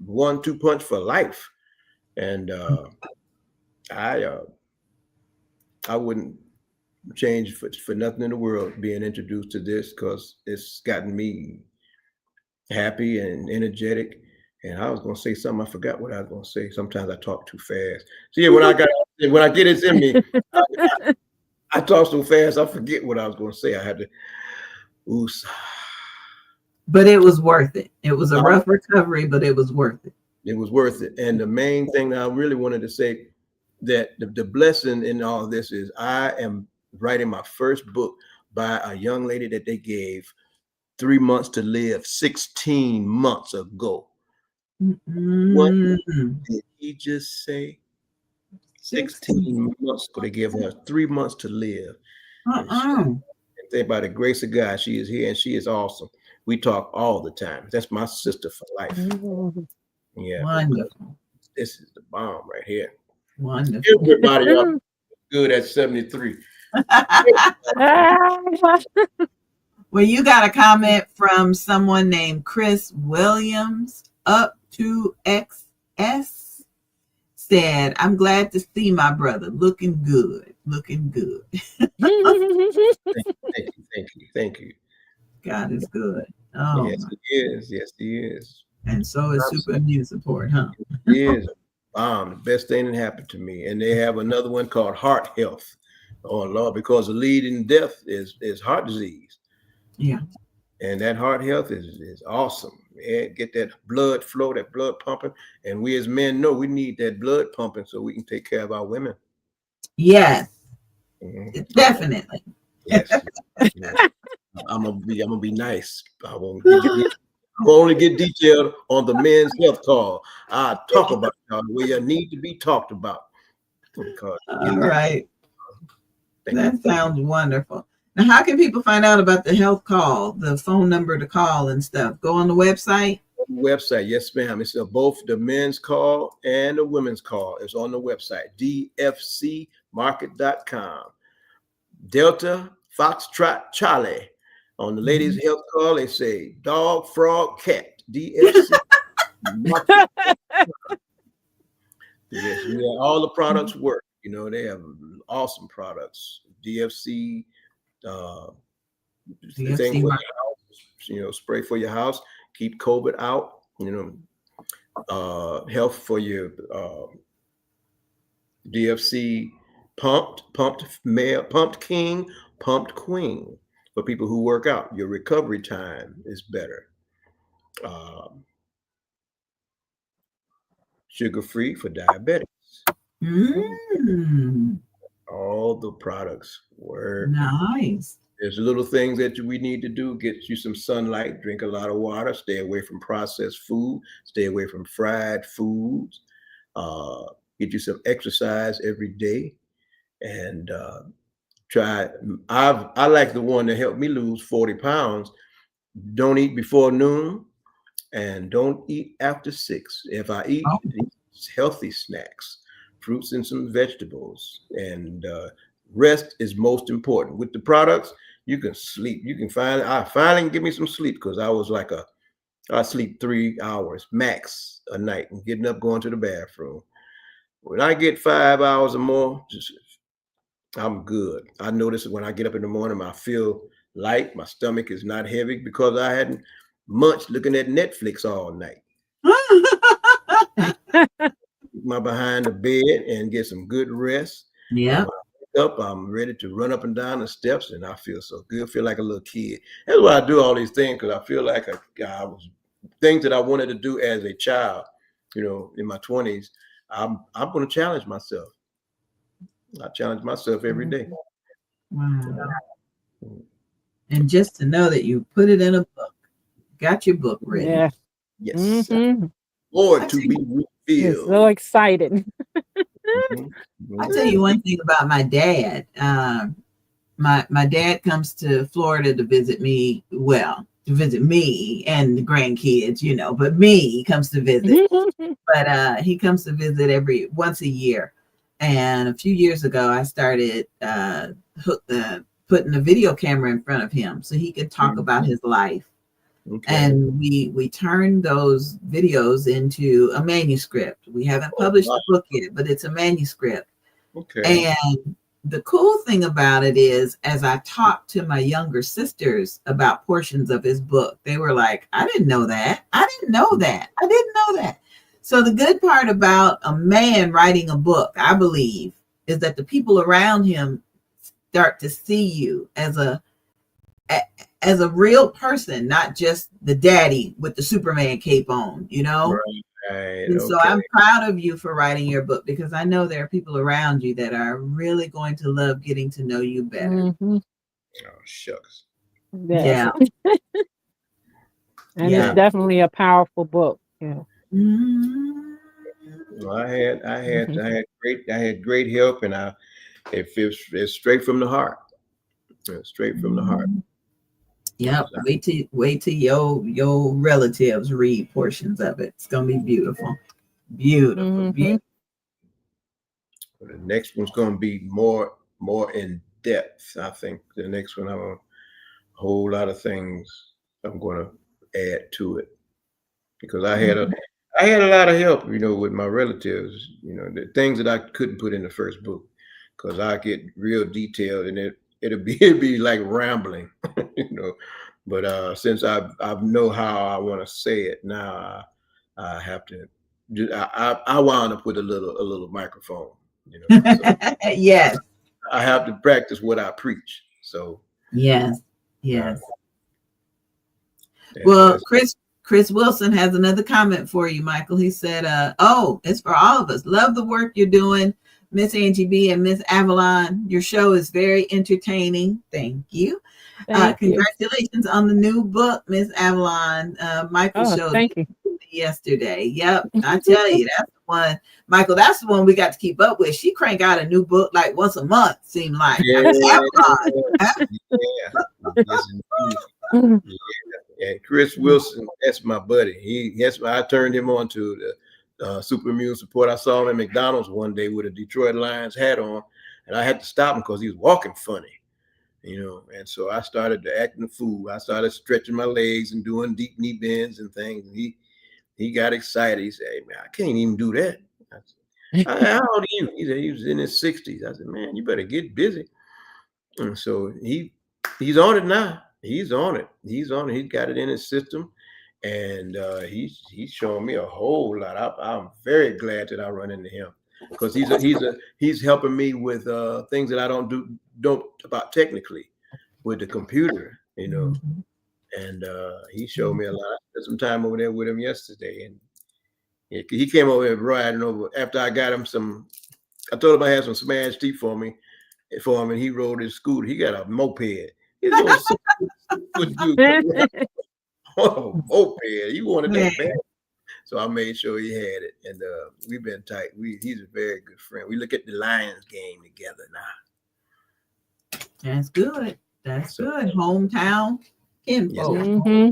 1-2 punch for life. And I wouldn't change for nothing in the world being introduced to this, because it's gotten me happy and energetic. And I was gonna say something. I forgot what I was gonna say. Sometimes I talk too fast. So yeah, when I get it in me, I talk so fast I forget what I was gonna say. I had to But it was worth it. It was a rough recovery, but it was worth it. It was worth it. And the main thing that I really wanted to say, that the blessing in all of this is I am writing my first book by a young lady that they gave 3 months to live 16 months ago. What did he just say? 16 months ago. They gave her 3 months to live. And by the grace of God, she is here and she is awesome. We talk all the time. That's my sister for life. Yeah. Wonderful. This is the bomb right here. Wonderful. Everybody up good at 73. Well, you got a comment from someone named Chris Williams. Up to XS said, I'm glad to see my brother looking good. Looking good. Thank you. God is good. Oh, yes, he is. Yes, he is. And so is super immune support, huh? He is. The best thing that happened to me. And they have another one called heart health. Oh Lord, because the leading death is heart disease. Yeah. And that heart health is awesome. Yeah, get that blood flow, that blood pumping. And we as men know we need that blood pumping so we can take care of our women. Yes. Definitely. Yes. I'm gonna be nice. I won't only get detailed on the men's health call. I talk about y'all the way you need to be talked about. All right. That sounds wonderful. Now, how can people find out about the health call, the phone number to call and stuff? Go on the website? Website, yes, ma'am. It's both the men's call and the women's call. It's on the website, dfcmarket.com. Delta Foxtrot Charlie. On the ladies' health call, they say dog, frog, cat. DFC. Yes, yeah, all the products work. They have awesome products. DFC, thing for your house, spray for your house, keep COVID out. Health for your DFC pumped male, pumped king, pumped queen. For people who work out, your recovery time is better. Sugar-free for diabetics. All the products work. Nice. There's little things that we need to do. Get you some sunlight, drink a lot of water, stay away from processed food, stay away from fried foods, get you some exercise every day, and try. I like the one that helped me lose 40 pounds. Don't eat before noon and don't eat after 6. If I eat, Oh. eat healthy snacks, fruits and some vegetables, and rest is most important. With the products, you can sleep. You can I finally give me some sleep because I was like I sleep 3 hours max a night and getting up, going to the bathroom. When I get 5 hours or more, I'm good. I notice when I get up in the morning, I feel light. My stomach is not heavy because I hadn't munched looking at Netflix all night. My behind the bed and get some good rest. Yeah. And when I wake up, I'm ready to run up and down the steps, and I feel so good. Feel like a little kid. That's why I do all these things, because I feel like I was things that I wanted to do as a child. In my 20s, I'm going to challenge myself. I challenge myself every day. Wow. And just to know that you put it in a book, got your book ready. Yeah. Yes. Mm-hmm. Lord, to be You're revealed. so excited. I'll tell you one thing about my dad. My dad comes to Florida to visit me. Well, to visit me and the grandkids, but me, he comes to visit. But he comes to visit once a year. And a few years ago, I started putting a video camera in front of him so he could talk about his life. Okay. And we turned those videos into a manuscript. We haven't published the book yet, but it's a manuscript. Okay. And the cool thing about it is, as I talked to my younger sisters about portions of his book, they were like, I didn't know that. I didn't know that. I didn't know that. So the good part about a man writing a book, I believe, is that the people around him start to see you as a real person, not just the daddy with the Superman cape on, Right. And so I'm proud of you for writing your book, because I know there are people around you that are really going to love getting to know you better. Mm-hmm. Oh, shucks. Yeah. And it's definitely a powerful book. Yeah. Mm-hmm. Well, I had great help, and it's straight from the heart. Straight from the heart. Yep. Wait till your relatives read portions of it. It's gonna be beautiful. Beautiful. Mm-hmm. Beautiful. The next one's gonna be more in depth. I think the next one, a whole lot of things I'm gonna add to it, because I had a lot of help, with my relatives, the things that I couldn't put in the first book, because I get real detailed, and it'd be like rambling, But since I know how I want to say it now, I have to. I wound up with a little microphone, So yes. I have to practice what I preach. So yes. Well, Chris Wilson has another comment for you, Michael. He said, it's for all of us. Love the work you're doing, Miss Angie B and Miss Avalon. Your show is very entertaining. Thank you. Congratulations on the new book, Miss Avalon. Michael showed thank you. Yesterday. Yep. I tell you, that's the one, Michael, that's the one we got to keep up with. She crank out a new book like once a month, seemed like. Yeah. And Chris Wilson, that's my buddy. I turned him on to the super immune support. I saw him at McDonald's one day with a Detroit Lions hat on, and I had to stop him because he was walking funny, and so I started to act a fool. I started stretching my legs and doing deep knee bends and things. And he got excited. He said, "Hey, man, I can't even do that." I said, "How old are you?" He said he was in his 60s. I said, "Man, you better get busy." And so he's on it now. He's on it. He's got it in his system, and he's showing me a whole lot. I'm very glad that I run into him, because he's helping me with things that I don't about technically with the computer, Mm-hmm. And he showed me a lot. I spent some time over there with him yesterday, and he came over here riding over after I got him some. I told him I had some smashed teeth for him, and he rode his scooter. He got a moped. He's a good dude. Oh, moped. He wanted that bad. So I made sure he had it, and we've been tight. He's a very good friend. We look at the Lions game together now. That's good. That's So, good. Hometown yes, kinfolk. Mm-hmm.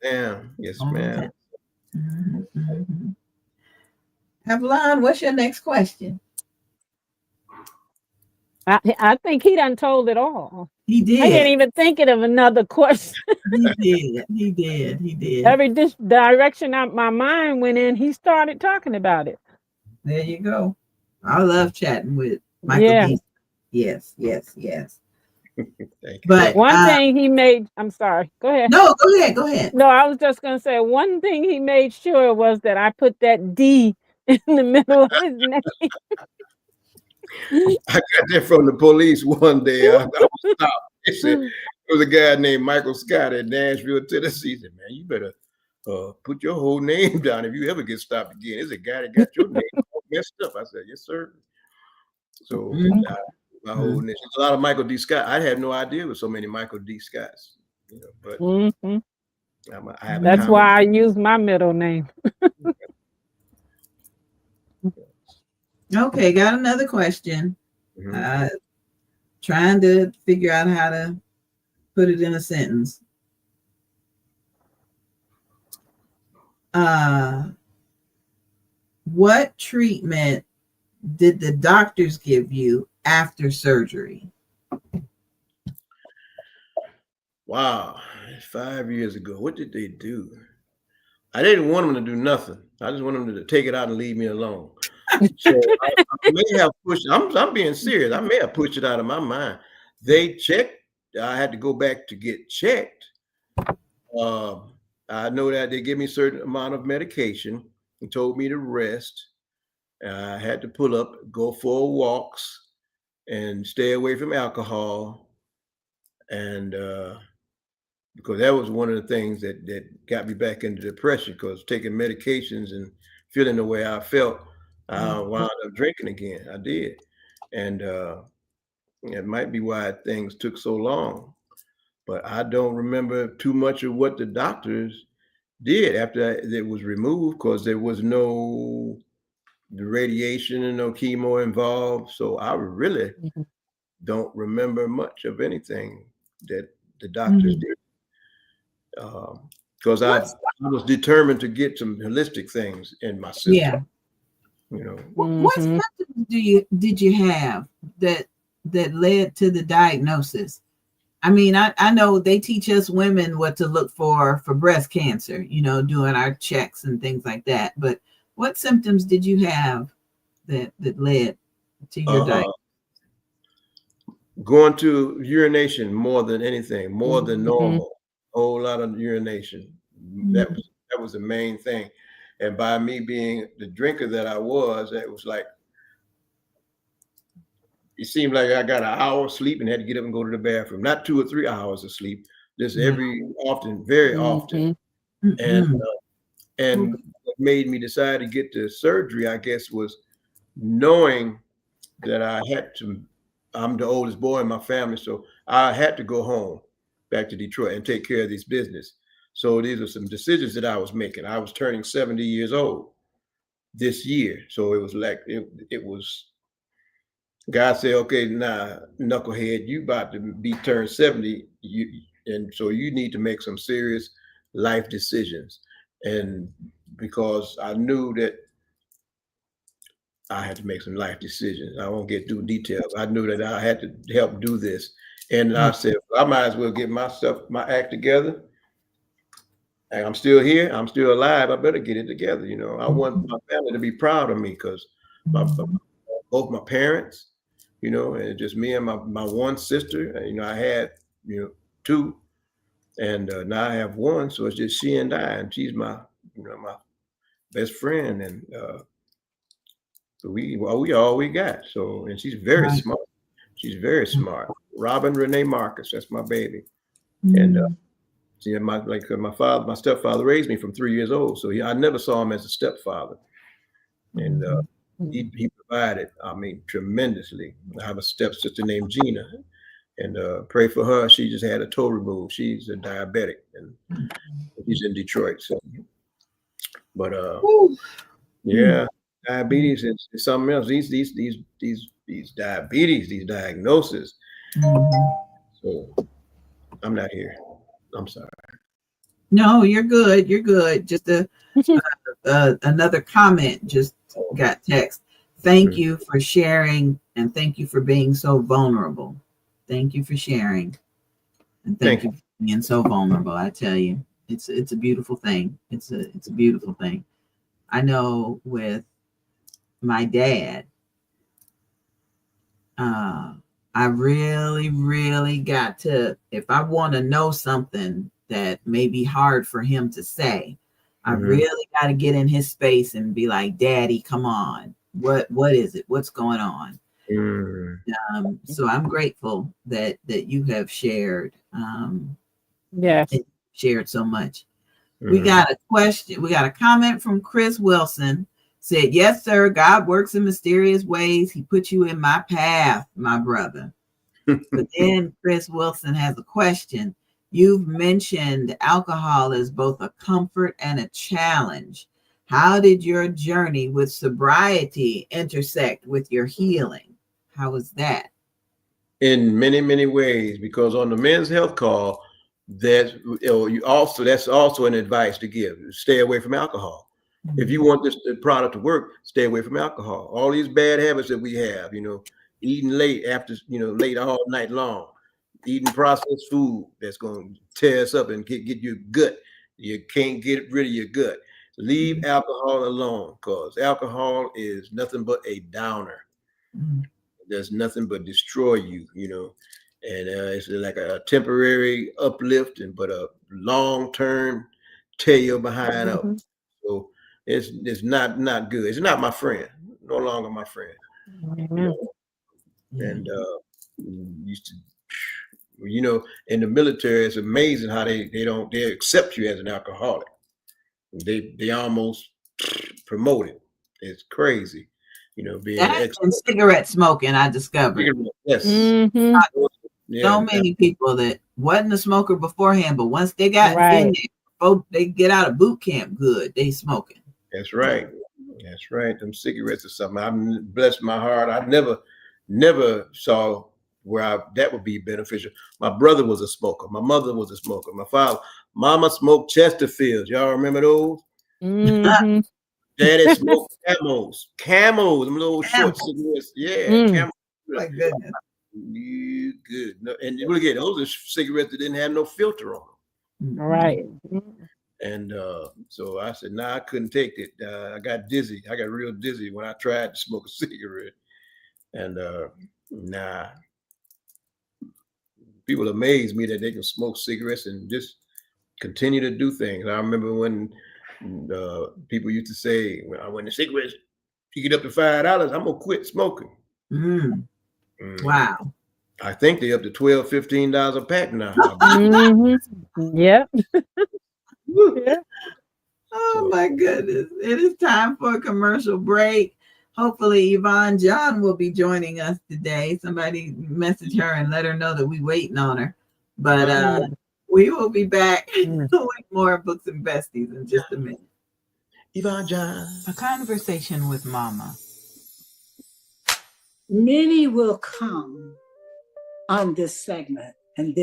ma'am. Yes, ma'am. Mhm, mhm. Avalon, what's your next question? I think he done told it all. He I didn't did. even think of another question. He did. He did. He did. Every direction my mind went in, he started talking about it. There you go. I love chatting with Michael Yeah. D. Yes, yes, yes. Thank you. But Thank you. One thing he made, I'm sorry, go ahead. no, go ahead. Go ahead. No, I was just going to say one thing he made sure was that I put that D in the middle of his name. I got that from the police one day. I was stopped. They said there was a guy named Michael Scott in Nashville, Tennessee. He said, "Man, you better put your whole name down if you ever get stopped again. There's a guy that got your name all messed up." I said, "Yes, sir." So Mhm. my whole name. There's a lot of Michael D. Scott. I had no idea there was so many Michael D. Scotts. You know, but Mm-hmm. I have a That's common. why I use my middle name. Okay, got another question. Mhm. Trying to figure out how to put it in a sentence. What treatment did the doctors give you after surgery? Wow, 5 years ago, what did they do? I didn't want them to do nothing. I just want them to take it out and leave me alone. So I may have pushed. I'm being serious. I may have pushed it out of my mind. They checked. I had to go back to get checked. I know that they give me a certain amount of medication and told me to rest. I had to pull up, go for walks, and stay away from alcohol. And because that was one of the things that got me back into depression. Because taking medications and feeling the way I felt, I wound up drinking again. I did, and it might be why things took so long. But I don't remember too much of what the doctors did after it was removed because there was no the radiation and no chemo involved. So I really Mhm. don't remember much of anything that the doctors Mhm. did. Because I was determined to get some holistic things in my system. Yeah. You know, What Mhm. symptoms did you have that led to the diagnosis? I mean, I know they teach us women what to look for breast cancer, doing our checks and things like that. But what symptoms did you have that led to your uh, diagnosis? going to urination more than anything, more than Mhm. normal. A whole lot of urination. That was the main thing. And by me being the drinker that I was, it was like it seemed like I got an hour of sleep and had to get up and go to the bathroom. Not 2 or 3 hours of sleep, just very often, very often. Mhm. And Mhm. and what made me decide to get the surgery, I guess, was knowing that I had to. I'm the oldest boy in my family, so I had to go home back to Detroit and take care of this business. So these are some decisions that I was making. I was turning 70 years old this year, so it was like it was God said, okay, now knucklehead, you about to be turned 70, and so you need to make some serious life decisions. And because I knew that I had to make some life decisions. I won't get too detailed. I knew that I had to help do this. And I said, well, I might as well get my act together. And I'm still here. I'm still alive. I better get it together. I want my family to be proud of me because both my parents, and just me and my one sister. I had, two, and now I have one. So it's just she and I, and she's my best friend, and so we all we got. So, and she's very Right. smart. She's very smart. Robin Renee Marcus, that's my baby, and Mhm. see, my stepfather raised me from 3 years old, so I never saw him as a stepfather, and he provided, I mean, tremendously. I have a stepsister named Gina, and pray for her. She just had a toe removed. She's a diabetic, and she's in Detroit. So, but Whew. yeah, diabetes is something else. These diabetes, these diagnoses. Mhm. So I'm not here. I'm sorry. No, you're good. You're good. Just another comment just got text. Thank you for sharing, and thank you for being so vulnerable. Thank you for sharing, and thank you for being so vulnerable. I tell you, it's a beautiful thing. It's a beautiful thing. I know with my dad, I really, really got to, if I want to know something that may be hard for him to say, I really got to get in his space and be like, Daddy, come on. What is it? What's going on? So I'm grateful that you have shared Yes. shared so much. We got a question. We got a comment from Chris Wilson. Said, yes, sir. God works in mysterious ways. He put you in my path, my brother. But then Chris Wilson has a question. You've mentioned alcohol as both a comfort and a challenge. How did your journey with sobriety intersect with your healing? How was that? In many, many ways, because on the men's health call, that's also an advice to give. Stay away from alcohol. If you want this product to work, stay away from alcohol. All these bad habits that we have, eating late after, late all night long, eating processed food that's going to tear us up and get your gut. You can't get rid of your gut. Leave alcohol alone, because alcohol is nothing but a downer. Does nothing but destroy you, and it's like a temporary uplift, but a long-term tear your behind up. So it's not good. It's not my friend. No longer my friend. And used to, in the military, it's amazing how they accept you as an alcoholic. They almost promote it. It's crazy, being that and cigarette smoking. I discovered. Yes. So many people that wasn't a smoker beforehand, but once they got in there, they get out of boot camp good. They smoking. That's right. That's right. Them cigarettes or something. I'm blessed my heart. I never saw where that would be beneficial. My brother was a smoker. My mother was a smoker. My father, mama smoked Chesterfields. Y'all remember those? Daddy smoked Camels, them little short cigarettes. Yeah, Camels. My goodness. You good. No, and look at those are cigarettes that didn't have no filter on them. Right. And so I said, I couldn't take it. I got dizzy. I got real dizzy when I tried to smoke a cigarette. And people amaze me that they can smoke cigarettes and just continue to do things. I remember when people used to say, when the cigarettes you get up to $5, I'm gonna quit smoking. Wow. I think they're up to $12, $15 a pack now. Yep. Yeah. Oh my goodness. It is time for a commercial break. Hopefully Yvonne John will be joining us today. Somebody message her and let her know that we're waiting on her. But we will be back with more Books and Besties in just a minute. Yvonne John. A conversation with Mama. Many will come on this segment and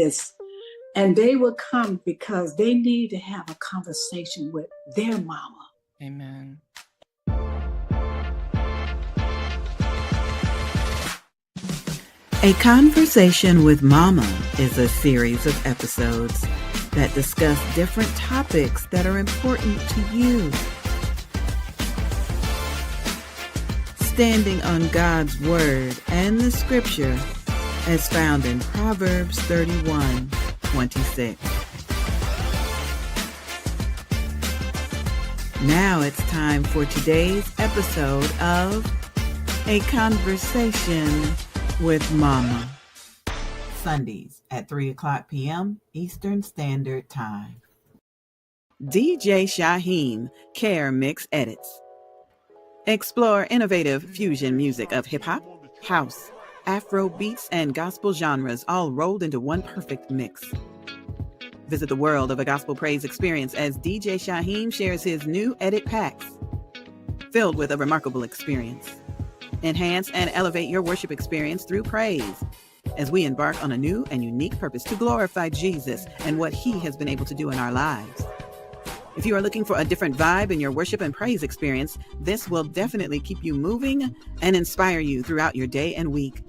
they will come because they need to have a conversation with their mama. Amen. A Conversation with Mama is a series of episodes that discuss different topics that are important to you. Standing on God's Word and the Scripture as found in Proverbs 31:26. Now it's time for today's episode of A Conversation with Mama. Sundays at 3:00 p.m. Eastern Standard Time. DJ Shaheem Care Mix Edits. Explore innovative fusion music of hip-hop, house, Afro beats, and gospel genres all rolled into one perfect mix. Visit the world of a gospel praise experience as DJ Shaheem shares his new edit packs, filled with a remarkable experience. Enhance and elevate your worship experience through praise, as we embark on a new and unique purpose to glorify Jesus and what he has been able to do in our lives. If you are looking for a different vibe in your worship and praise experience, this will definitely keep you moving and inspire you throughout your day and week.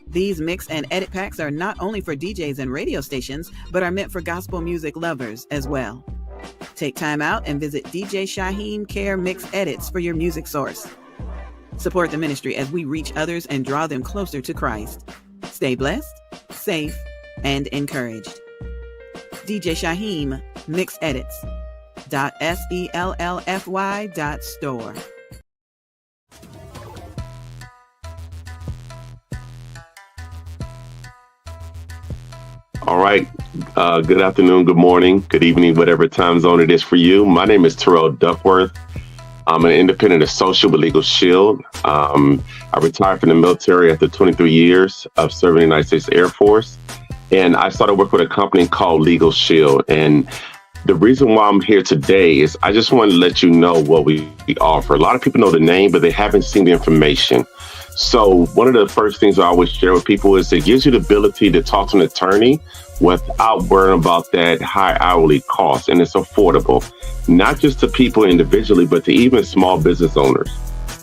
These mix and edit packs are not only for DJs and radio stations, but are meant for gospel music lovers as well. Take time out and visit DJ Shaheem Care Mix Edits for your music source. Support the ministry as we reach others and draw them closer to Christ. Stay blessed, safe, and encouraged. DJ Shaheem Mix Edits. .sellfy.store. All right. Good afternoon, good morning, good evening, whatever time zone it is for you. My name is Terrell Duckworth. I'm an independent associate with Legal Shield. I retired from the military after 23 years of serving in the United States Air Force. And I started working with a company called Legal Shield. And the reason why I'm here today is I just wanted to let you know what we offer. A lot of people know the name, but they haven't seen the information. So one of the first things I always share with people is it gives you the ability to talk to an attorney without worrying about that high hourly cost. And it's affordable, not just to people individually, but to even small business owners.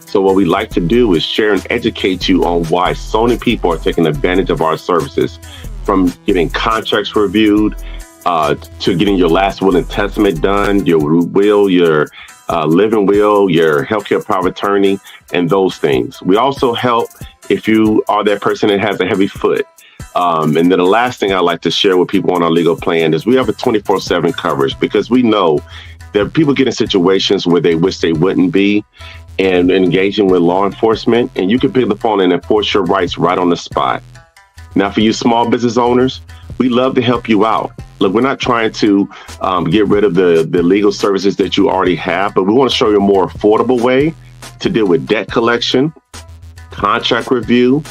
So what we like to do is share and educate you on why so many people are taking advantage of our services, from getting contracts reviewed, to getting your last will and testament done, your will, your living will, your healthcare power of attorney, and those things. We also help if you are that person that has a heavy foot. And then the last thing I like to share with people on our legal plan is we have a 24/7 coverage, because we know that people get in situations where they wish they wouldn't be and engaging with law enforcement, and you can pick the phone and enforce your rights right on the spot. Now, for you small business owners, we love to help you out. Look, we're not trying to get rid of the legal services that you already have, but we want to show you a more affordable way to deal with debt collection, contract review.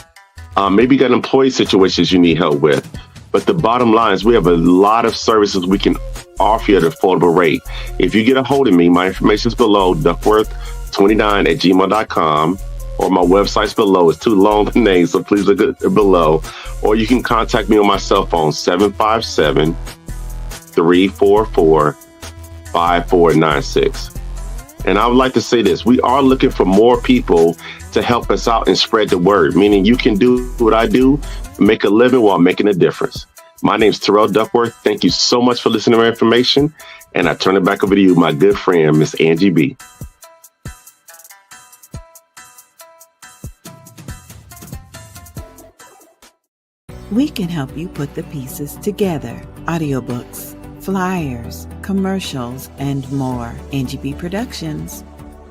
Maybe you got employee situations you need help with. But the bottom line is we have a lot of services we can offer you at an affordable rate. If you get a hold of me, my information is below, duckworth29@gmail.com. Or my website's below. It's too long the name, so please look at it below. Or you can contact me on my cell phone, 757-344-5496. And I would like to say this. We are looking for more people to help us out and spread the word, meaning you can do what I do, make a living while making a difference. My name's Terrell Duckworth. Thank you so much for listening to my information. And I turn it back over to you, my good friend, Miss Angie B. We can help you put the pieces together. Audiobooks, flyers, commercials, and more. Angie B Productions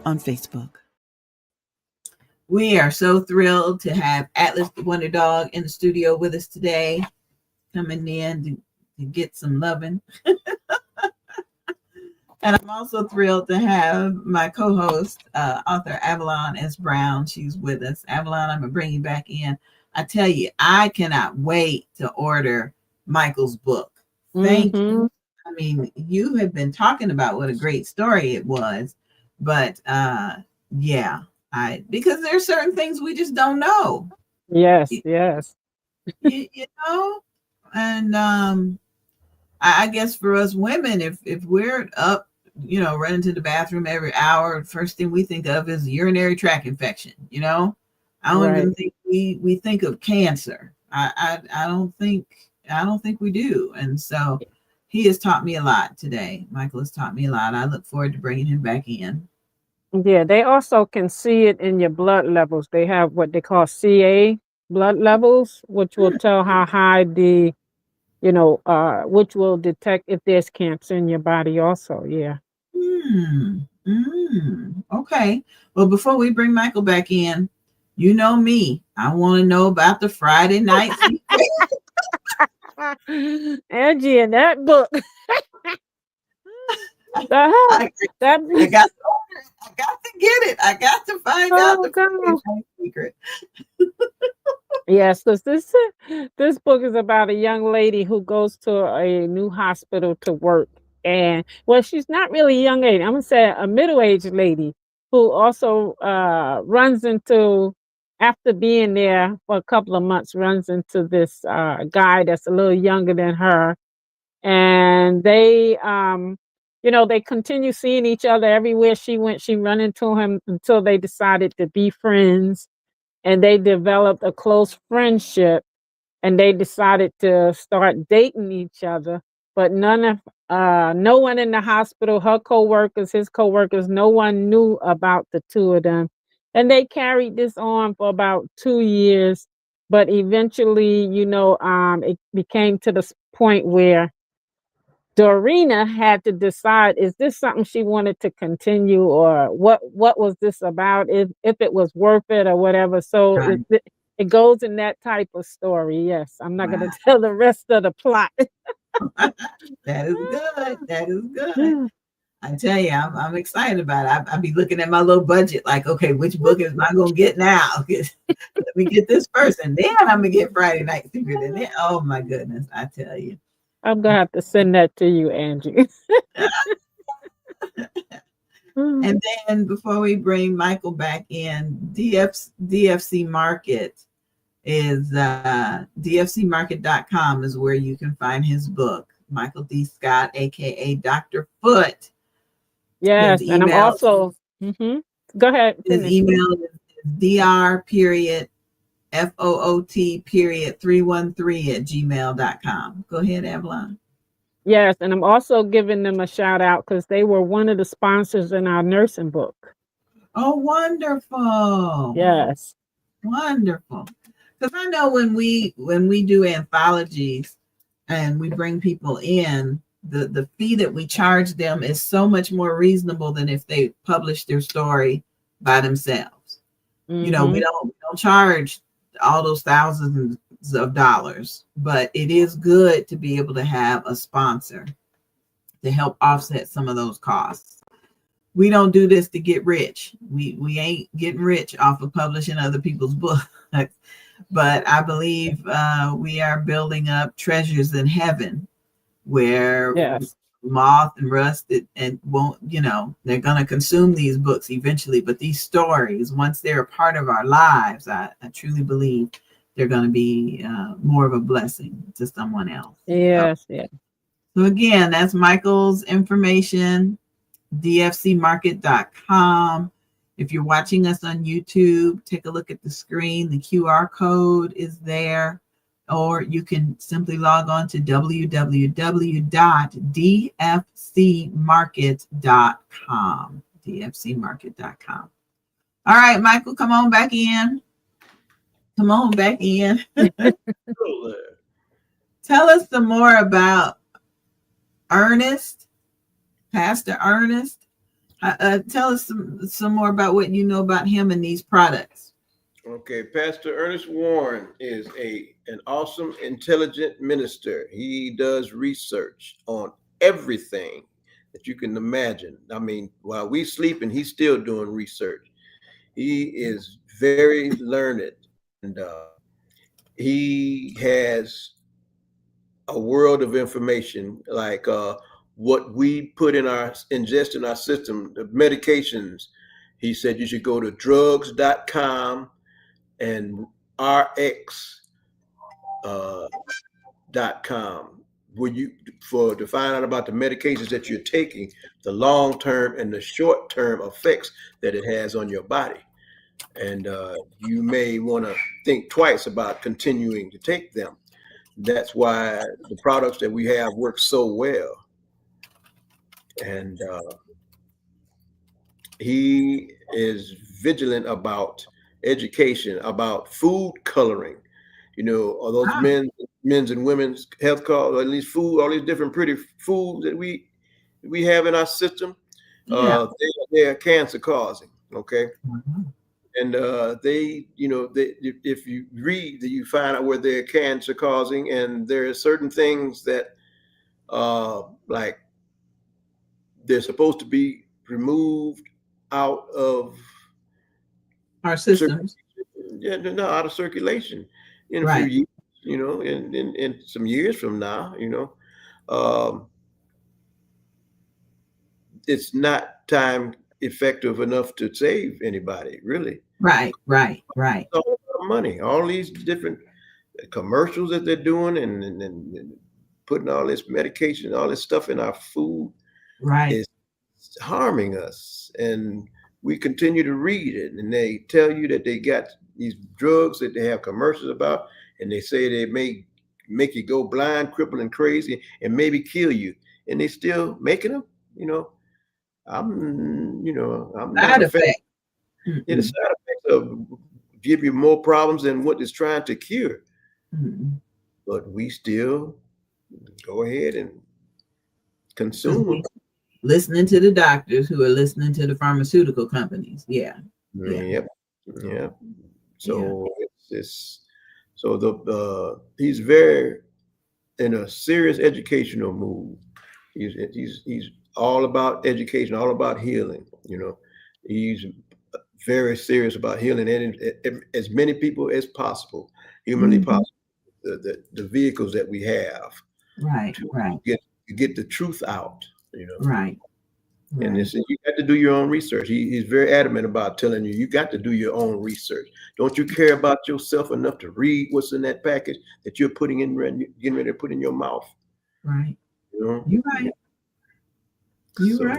on Facebook. We are so thrilled to have Atlas the Wonder Dog in the studio with us today, coming in to get some loving. And I'm also thrilled to have my co-host, author Avalon S. Brown. She's with us. Avalon, I'm going to bring you back in. I tell you, I cannot wait to order Michael's book. Thank you. I mean, you have been talking about what a great story it was, but because there are certain things we just don't know. Yes. you know, and I guess for us women, if we're up, running to the bathroom every hour, first thing we think of is urinary tract infection. I don't even think we think of cancer. I don't think we do. And so he has taught me a lot today. Michael has taught me a lot. I look forward to bringing him back in. Yeah, they also can see it in your blood levels. They have what they call CA blood levels, which will tell how high the, which will detect if there's cancer in your body also. Yeah. Okay. Well, before we bring Michael back in, you know me. I want to know about the Friday night secret. Angie, in that book. I got to get it. I got to find out the Friday night secret. Yes, because this book is about a young lady who goes to a new hospital to work. And she's not really a young lady. I'm going to say a middle-aged lady who also runs into after being there for a couple of months, runs into this guy that's a little younger than her, and they continue seeing each other everywhere she went. She run into him until they decided to be friends, and they developed a close friendship, and they decided to start dating each other. But no one in the hospital, her coworkers, his coworkers, no one knew about the two of them. And they carried this on for about 2 years. But eventually, it became to the point where Dorina had to decide, is this something she wanted to continue, or what was this about, if it was worth it or whatever. So Right. it goes in that type of story. Yes, I'm not going Wow. to tell the rest of the plot. That is good. That is good. I tell you, I'm excited about it. I be looking at my little budget, like, okay, which book is I gonna get now? Let me get this first, and then I'm gonna get Friday Night Secret, and then oh my goodness, I tell you. I'm gonna have to send that to you, Angie. And then before we bring Michael back in, DFC Market is dfcmarket.com is where you can find his book, Michael D. Scott, aka Dr. Foot. Yes, and I'm also go ahead. His email is dr.foot.313@gmail.com. Go ahead, Avalon. Yes, and I'm also giving them a shout out because they were one of the sponsors in our nursing book. Oh, wonderful. Yes. Wonderful. Because I know when we do anthologies and we bring people in, the fee that we charge them is so much more reasonable than if they publish their story by themselves. We don't charge all those thousands of dollars, but it is good to be able to have a sponsor to help offset some of those costs. We don't do this to get rich. We ain't getting rich off of publishing other people's books, but I believe we are building up treasures in heaven where moth and rust and won't, they're going to consume these books eventually, but these stories, once they're a part of our lives, I truly believe they're going to be more of a blessing to someone else. Yes. So again, that's Michael's information, dfcmarket.com. If you're watching us on YouTube, take a look at the screen. The QR code is there. Or you can simply log on to www.dfcmarket.com. dfcmarket.com. All right, Michael, come on back in. Come on back in. Tell us some more about Ernest, Pastor Ernest. Tell us some more about what you know about him and these products. Okay, Pastor Ernest Warren is an awesome, intelligent minister. He does research on everything that you can imagine. I mean, while we sleeping, he's still doing research. He is very learned, and he has a world of information, like what we ingest in our system, the medications. He said you should go to drugs.com and rx.com to find out about the medications that you're taking, the long-term and the short-term effects that it has on your body. And you may want to think twice about continuing to take them. That's why the products that we have work so well. And he is vigilant about education, about food coloring, all those men's and women's health call, at least food, all these different pretty foods that we have in our system. They are cancer causing. Okay. And if you read, you find out where they're cancer causing, and there are certain things that like they're supposed to be removed out of our systems. They're not out of circulation in a few years, in some years from now, it's not time effective enough to save anybody, really. Right. It's all about money. All these different commercials that they're doing and putting all this medication, all this stuff in our food Right. is harming us. And we continue to read it, and they tell you that they got these drugs that they have commercials about, and they say they may make you go blind, crippled, and crazy, and maybe kill you. And they still making them. I'm not a fan. Mm-hmm. The side effects of give you more problems than what it's trying to cure. Mm-hmm. But we still go ahead and consume them. Listening to the doctors who are listening to the pharmaceutical companies. Yeah. Yep. So he's very in a serious educational move. He's all about education, all about healing. He's very serious about healing and as many people as possible, humanly possible. The vehicles that we have, to get the truth out. Right. And you got to do your own research. He's very adamant about telling you got to do your own research. Don't you care about yourself enough to read what's in that package that you're getting ready to put in your mouth? Right. You're right. You're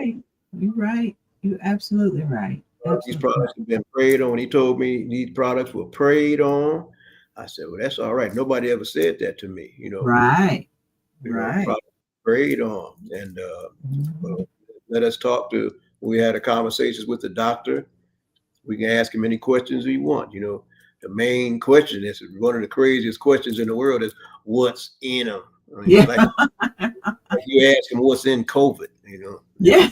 right. You're absolutely right. These products have been preyed on. He told me these products were preyed on. I said, well, that's all right. Nobody ever said that to me. Right. Preyed on. And let us talk to. We had a conversation with the doctor. We can ask him any questions we want. The main question is one of the craziest questions in the world is what's in them. Like you ask him what's in COVID. Yeah.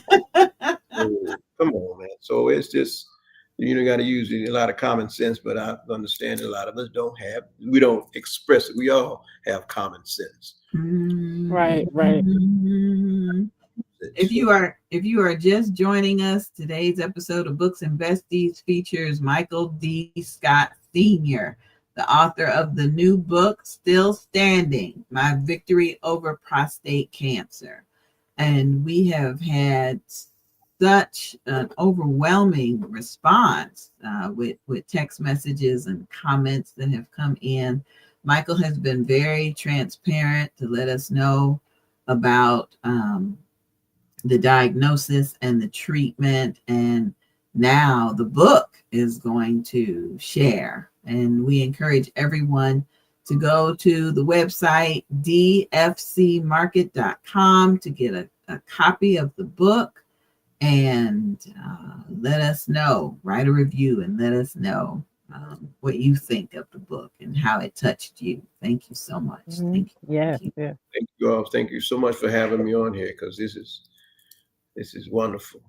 Come on, man. So it's just got to use a lot of common sense, but I understand a lot of us we don't express it. We all have common sense. Right. If you are just joining us, today's episode of Books and Besties features Michael D. Scott Sr., the author of the new book, Still Standing, My Victory Over Prostate Cancer. And we have had such an overwhelming response with text messages and comments that have come in. Michael has been very transparent to let us know about the diagnosis and the treatment. And now the book is going to share. And we encourage everyone to go to the website dfcmarket.com to get a copy of the book and let us know, write a review and let us know what you think of the book and how it touched you. Thank you so much. Thank you. Yes. Thank you all. Thank you so much for having me on here, because this is wonderful.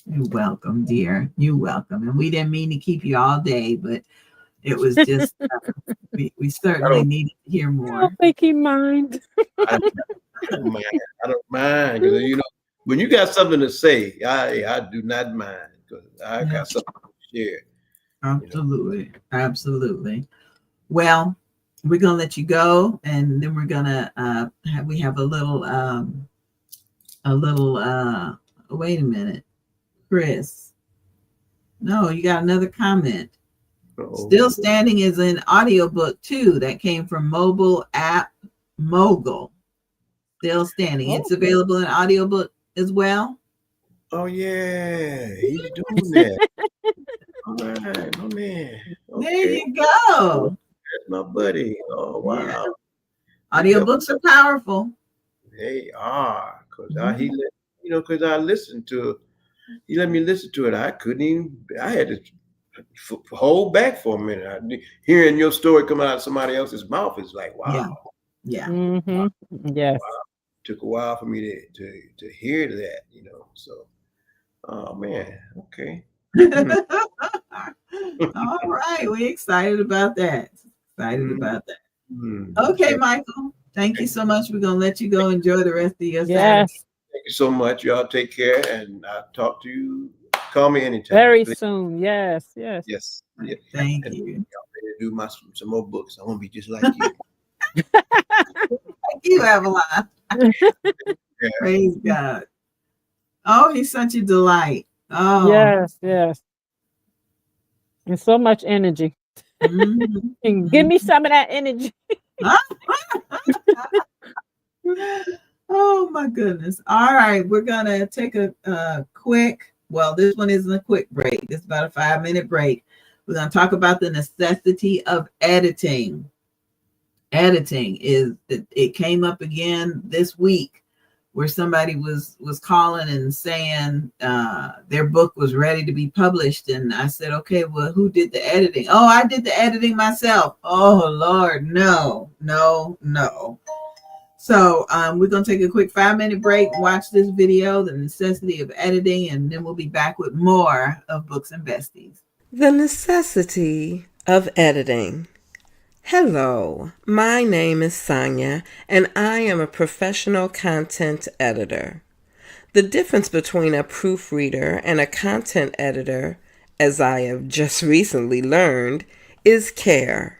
You're welcome, dear. You're welcome. And we didn't mean to keep you all day, but it was just we certainly needed to hear more. I don't think he mind. I don't mind, because when you got something to say, I do not mind, because I got something to share. Absolutely. Well, we're gonna let you go, and then we're gonna we have a little wait a minute, Chris. No, you got another comment. Still Standing is an audiobook too that came from mobile app Mogul. Still Standing. It's available in audiobook as well. Oh yeah, he's doing that. All right, my man. Okay. There you go. That's my buddy. Oh wow. Yeah. Audiobooks are powerful. They are, because because I listened to. He let me listen to it. I couldn't even. I had to hold back for a minute. Hearing your story come out of somebody else's mouth is like, wow. Yeah. Mm-hmm. Wow. Yes. Wow. Took a while for me to hear that, So, oh man, okay. All right, we're excited about that. Okay, Michael. Thank you so much. We're gonna let you go. Enjoy the rest of your Saturday. Thank you so much. Y'all take care, and I'll talk to you. Call me anytime. Very soon. Yes. Yes. Thank and you. Y'all ready to do some more books. I want to be just like you. Thank you, Avalon. Praise God. Oh, he's such a delight. Oh. Yes, yes. And so much energy. Mhm, And give me mhm. some of that energy. Oh my goodness. All right, we're gonna take a quick, well, this one isn't a quick break. This is about a 5-minute break. We're gonna talk about the necessity of editing. Editing is it came up again this week where somebody was calling and saying their book was ready to be published, and I said, okay, well, who did the editing? Oh, I did the editing myself. Oh Lord, no, no, no. So we're going to take a quick 5-minute break, watch this video, The Necessity of Editing, and then we'll be back with more of Books and Besties. The necessity of editing. Hello, my name is Sonia, and I am a professional content editor. The difference between a proofreader and a content editor, as I have just recently learned, is care.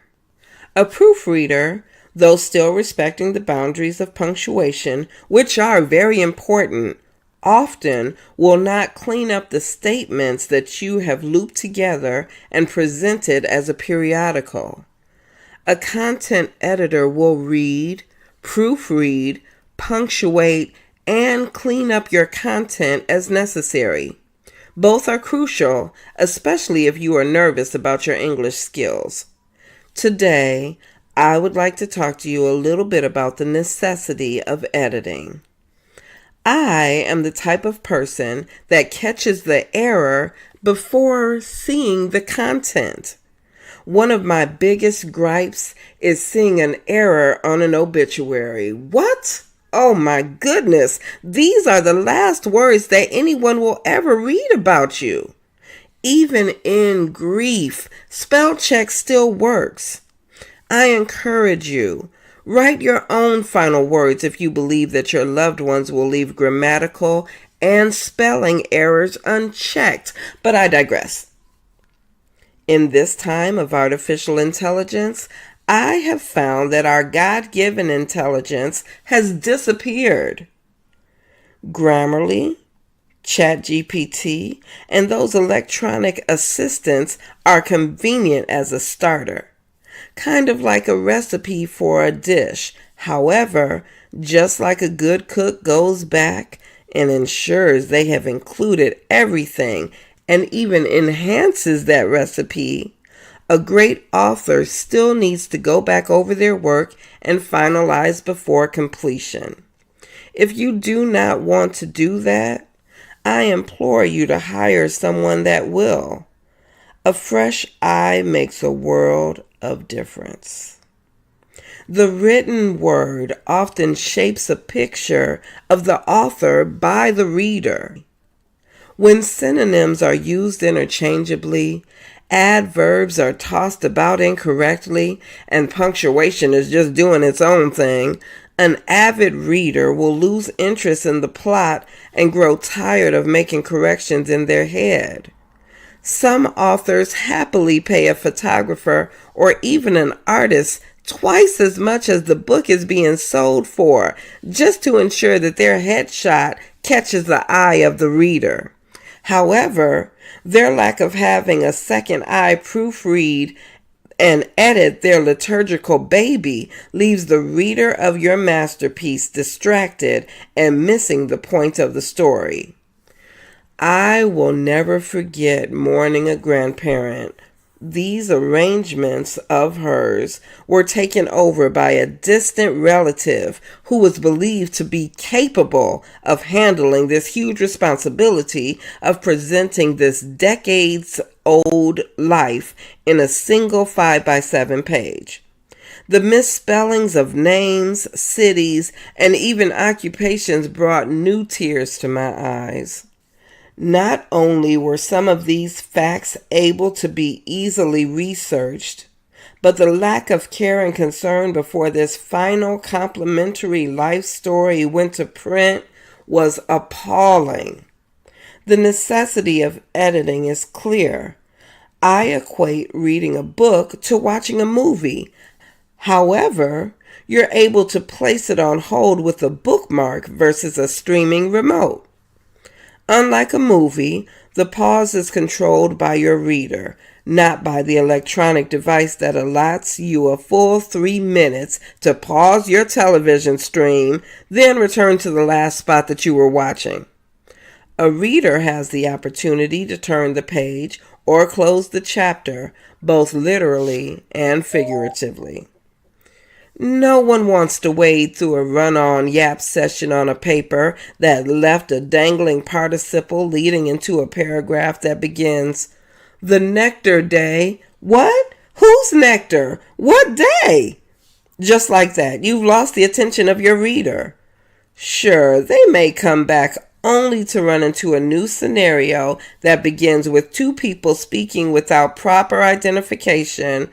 A proofreader, though still respecting the boundaries of punctuation, which are very important, often will not clean up the statements that you have looped together and presented as a periodical. A content editor will read, proofread, punctuate, and clean up your content as necessary. Both are crucial, especially if you are nervous about your English skills. Today, I would like to talk to you a little bit about the necessity of editing. I am the type of person that catches the error before seeing the content. One of my biggest gripes is seeing an error on an obituary. What? Oh my goodness, these are the last words that anyone will ever read about you. Even in grief, spell check still works. I encourage you, write your own final words if you believe that your loved ones will leave grammatical and spelling errors unchecked, but I digress. In this time of artificial intelligence, I have found that our God-given intelligence has disappeared. Grammarly, ChatGPT, and those electronic assistants are convenient as a starter, kind of like a recipe for a dish. However, just like a good cook goes back and ensures they have included everything and even enhances that recipe, a great author still needs to go back over their work and finalize before completion. If you do not want to do that, I implore you to hire someone that will. A fresh eye makes a world of difference. The written word often shapes a picture of the author by the reader. When synonyms are used interchangeably, adverbs are tossed about incorrectly, and punctuation is just doing its own thing, an avid reader will lose interest in the plot and grow tired of making corrections in their head. Some authors happily pay a photographer or even an artist twice as much as the book is being sold for, just to ensure that their headshot catches the eye of the reader. However, their lack of having a second eye proofread and edit their liturgical baby leaves the reader of your masterpiece distracted and missing the point of the story. I will never forget mourning a grandparent. These arrangements of hers were taken over by a distant relative who was believed to be capable of handling this huge responsibility of presenting this decades-old life in a single 5x7 page. The misspellings of names, cities, and even occupations brought new tears to my eyes. Not only were some of these facts able to be easily researched, but the lack of care and concern before this final complimentary life story went to print was appalling. The necessity of editing is clear. I equate reading a book to watching a movie. However, you're able to place it on hold with a bookmark versus a streaming remote. Unlike a movie, The pause is controlled by your reader, not by the electronic device that allots you a full 3 minutes to pause your television stream, then return to the last spot that you were watching. A reader has the opportunity to turn the page or close the chapter, both literally and figuratively. No one wants to wade through a run-on yap session on a paper that left a dangling participle leading into a paragraph that begins, "The nectar day." What? Whose nectar? What day? Just like that, you've lost the attention of your reader. Sure, they may come back only to run into a new scenario that begins with two people speaking without proper identification,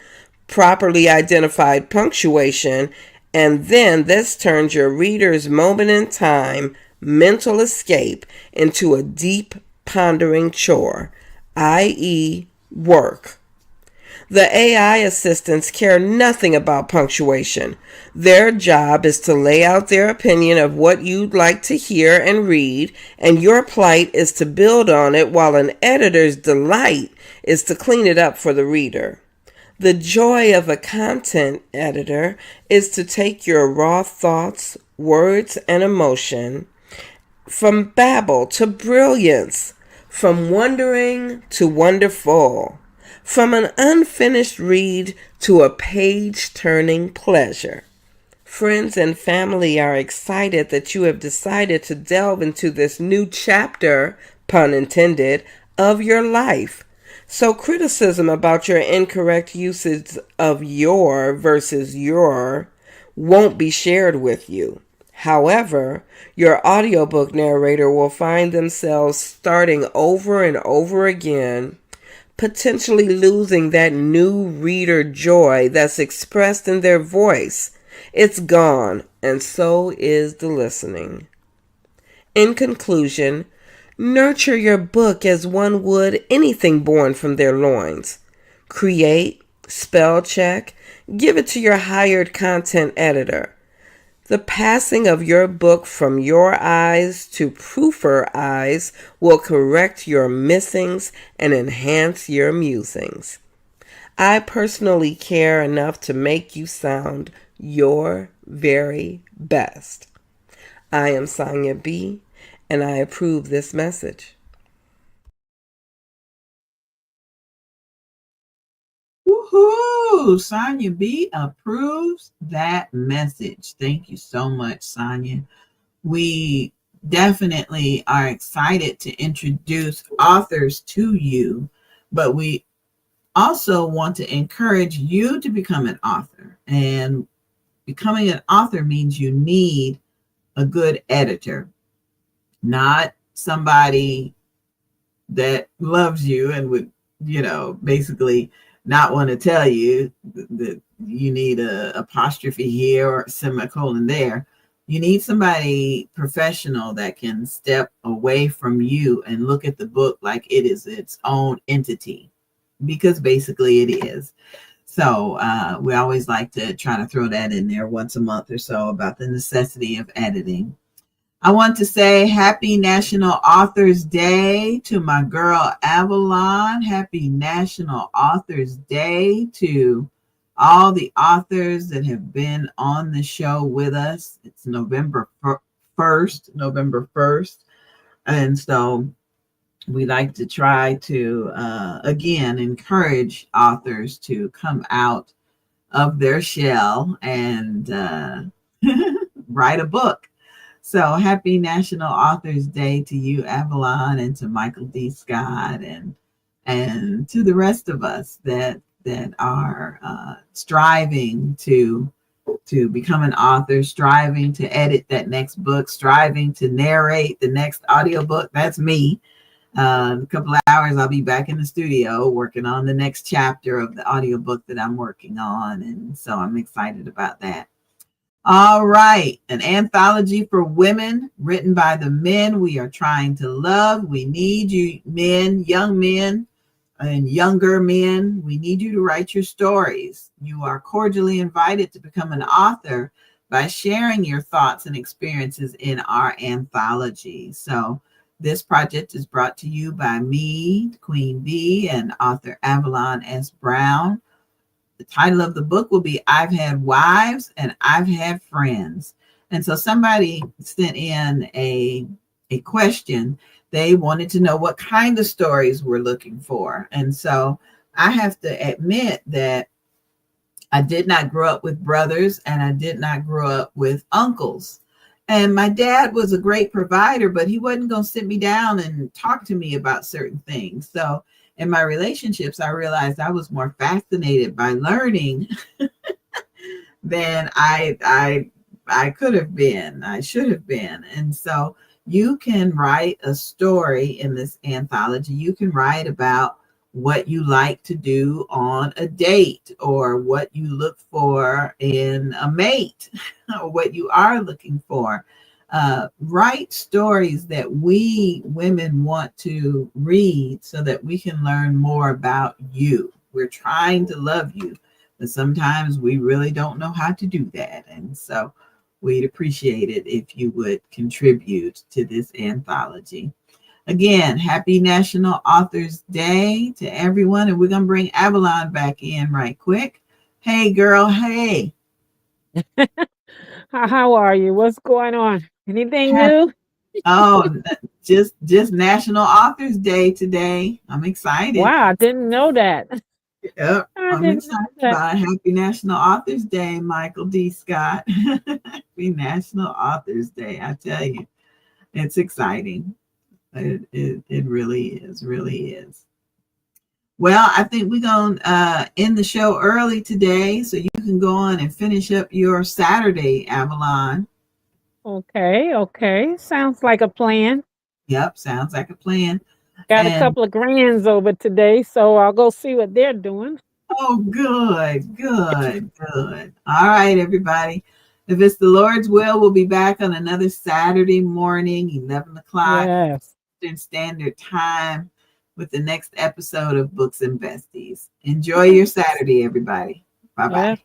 properly identified punctuation, and then this turns your reader's moment in time mental escape into a deep pondering chore, i.e., work. The AI assistants care nothing about punctuation. Their job is to lay out their opinion of what you'd like to hear and read, and your plight is to build on it while an editor's delight is to clean it up for the reader. The joy of a content editor is to take your raw thoughts, words, and emotion from babble to brilliance, from wondering to wonderful, from an unfinished read to a page-turning pleasure. Friends and family are excited that you have decided to delve into this new chapter, pun intended, of your life. So criticism about your incorrect usage of your versus your won't be shared with you. However, your audiobook narrator will find themselves starting over and over again, potentially losing that new reader joy that's expressed in their voice. It's gone, and so is the listening. In conclusion, nurture your book as one would anything born from their loins. Create, spell check, give it to your hired content editor. The passing of your book from your eyes to proofer eyes will correct your missings and enhance your musings. I personally care enough to make you sound your very best. I am Sonia B., and I approve this message. Woohoo! Sonia B approves that message. Thank you so much, Sonia. We definitely are excited to introduce authors to you, but we also want to encourage you to become an author. And becoming an author means you need a good editor, not somebody that loves you and would, basically not want to tell you that you need a apostrophe here or a semicolon there. You need somebody professional that can step away from you and look at the book like it is its own entity, because basically it is. So we always like to try to throw that in there once a month or so about the necessity of editing. I want to say happy National Authors Day to my girl Avalon. Happy National Authors Day to all the authors that have been on the show with us. It's November 1st. And so we like to try to, again, encourage authors to come out of their shell and write a book. So happy National Authors Day to you, Avalon, and to Michael D. Scott, and to the rest of us that are striving to become an author, striving to edit that next book, striving to narrate the next audiobook. That's me. A couple of hours, I'll be back in the studio working on the next chapter of the audiobook that I'm working on. And so I'm excited about that. All right. An anthology for women written by the men we are trying to love. We need you men, young men and younger men. We need you to write your stories. You are cordially invited to become an author by sharing your thoughts and experiences in our anthology. So This project is brought to you by me, Queen Bee, and author Avalon S. Brown. The title of the book will be I've Had Wives and I've Had Friends. And so somebody sent in a question. They wanted to know what kind of stories we're looking for. And so I have to admit that I did not grow up with brothers and I did not grow up with uncles. And my dad was a great provider, but he wasn't going to sit me down and talk to me about certain things. So in my relationships, I realized I was more fascinated by learning than I could have been, I should have been. And so you can write a story in this anthology. You can write about what you like to do on a date, or what you look for in a mate, or what you are looking for. Write stories that we women want to read so that we can learn more about you. We're trying to love you, but sometimes we really don't know how to do that. And so we'd appreciate it if you would contribute to this anthology. Again, happy National Authors Day to everyone. And we're going to bring Avalon back in right quick. Hey, girl. Hey. How are you? What's going on? Anything new? Oh, just National Authors Day today. I'm excited. Wow, I didn't know that. Yep, I'm excited about it. Happy National Authors Day, Michael D. Scott. Happy National Authors Day. I tell you, it's exciting. It really is. Well, I think we're going to end the show early today so you can go on and finish up your Saturday, Avalon. Okay. Sounds like a plan. Yep, sounds like a plan. Got a couple of grands over today, so I'll go see what they're doing. Oh, good. All right, everybody. If it's the Lord's will, we'll be back on another Saturday morning, 11 o'clock Eastern Standard Time, with the next episode of Books and Besties. Enjoy your Saturday, everybody. Bye-bye.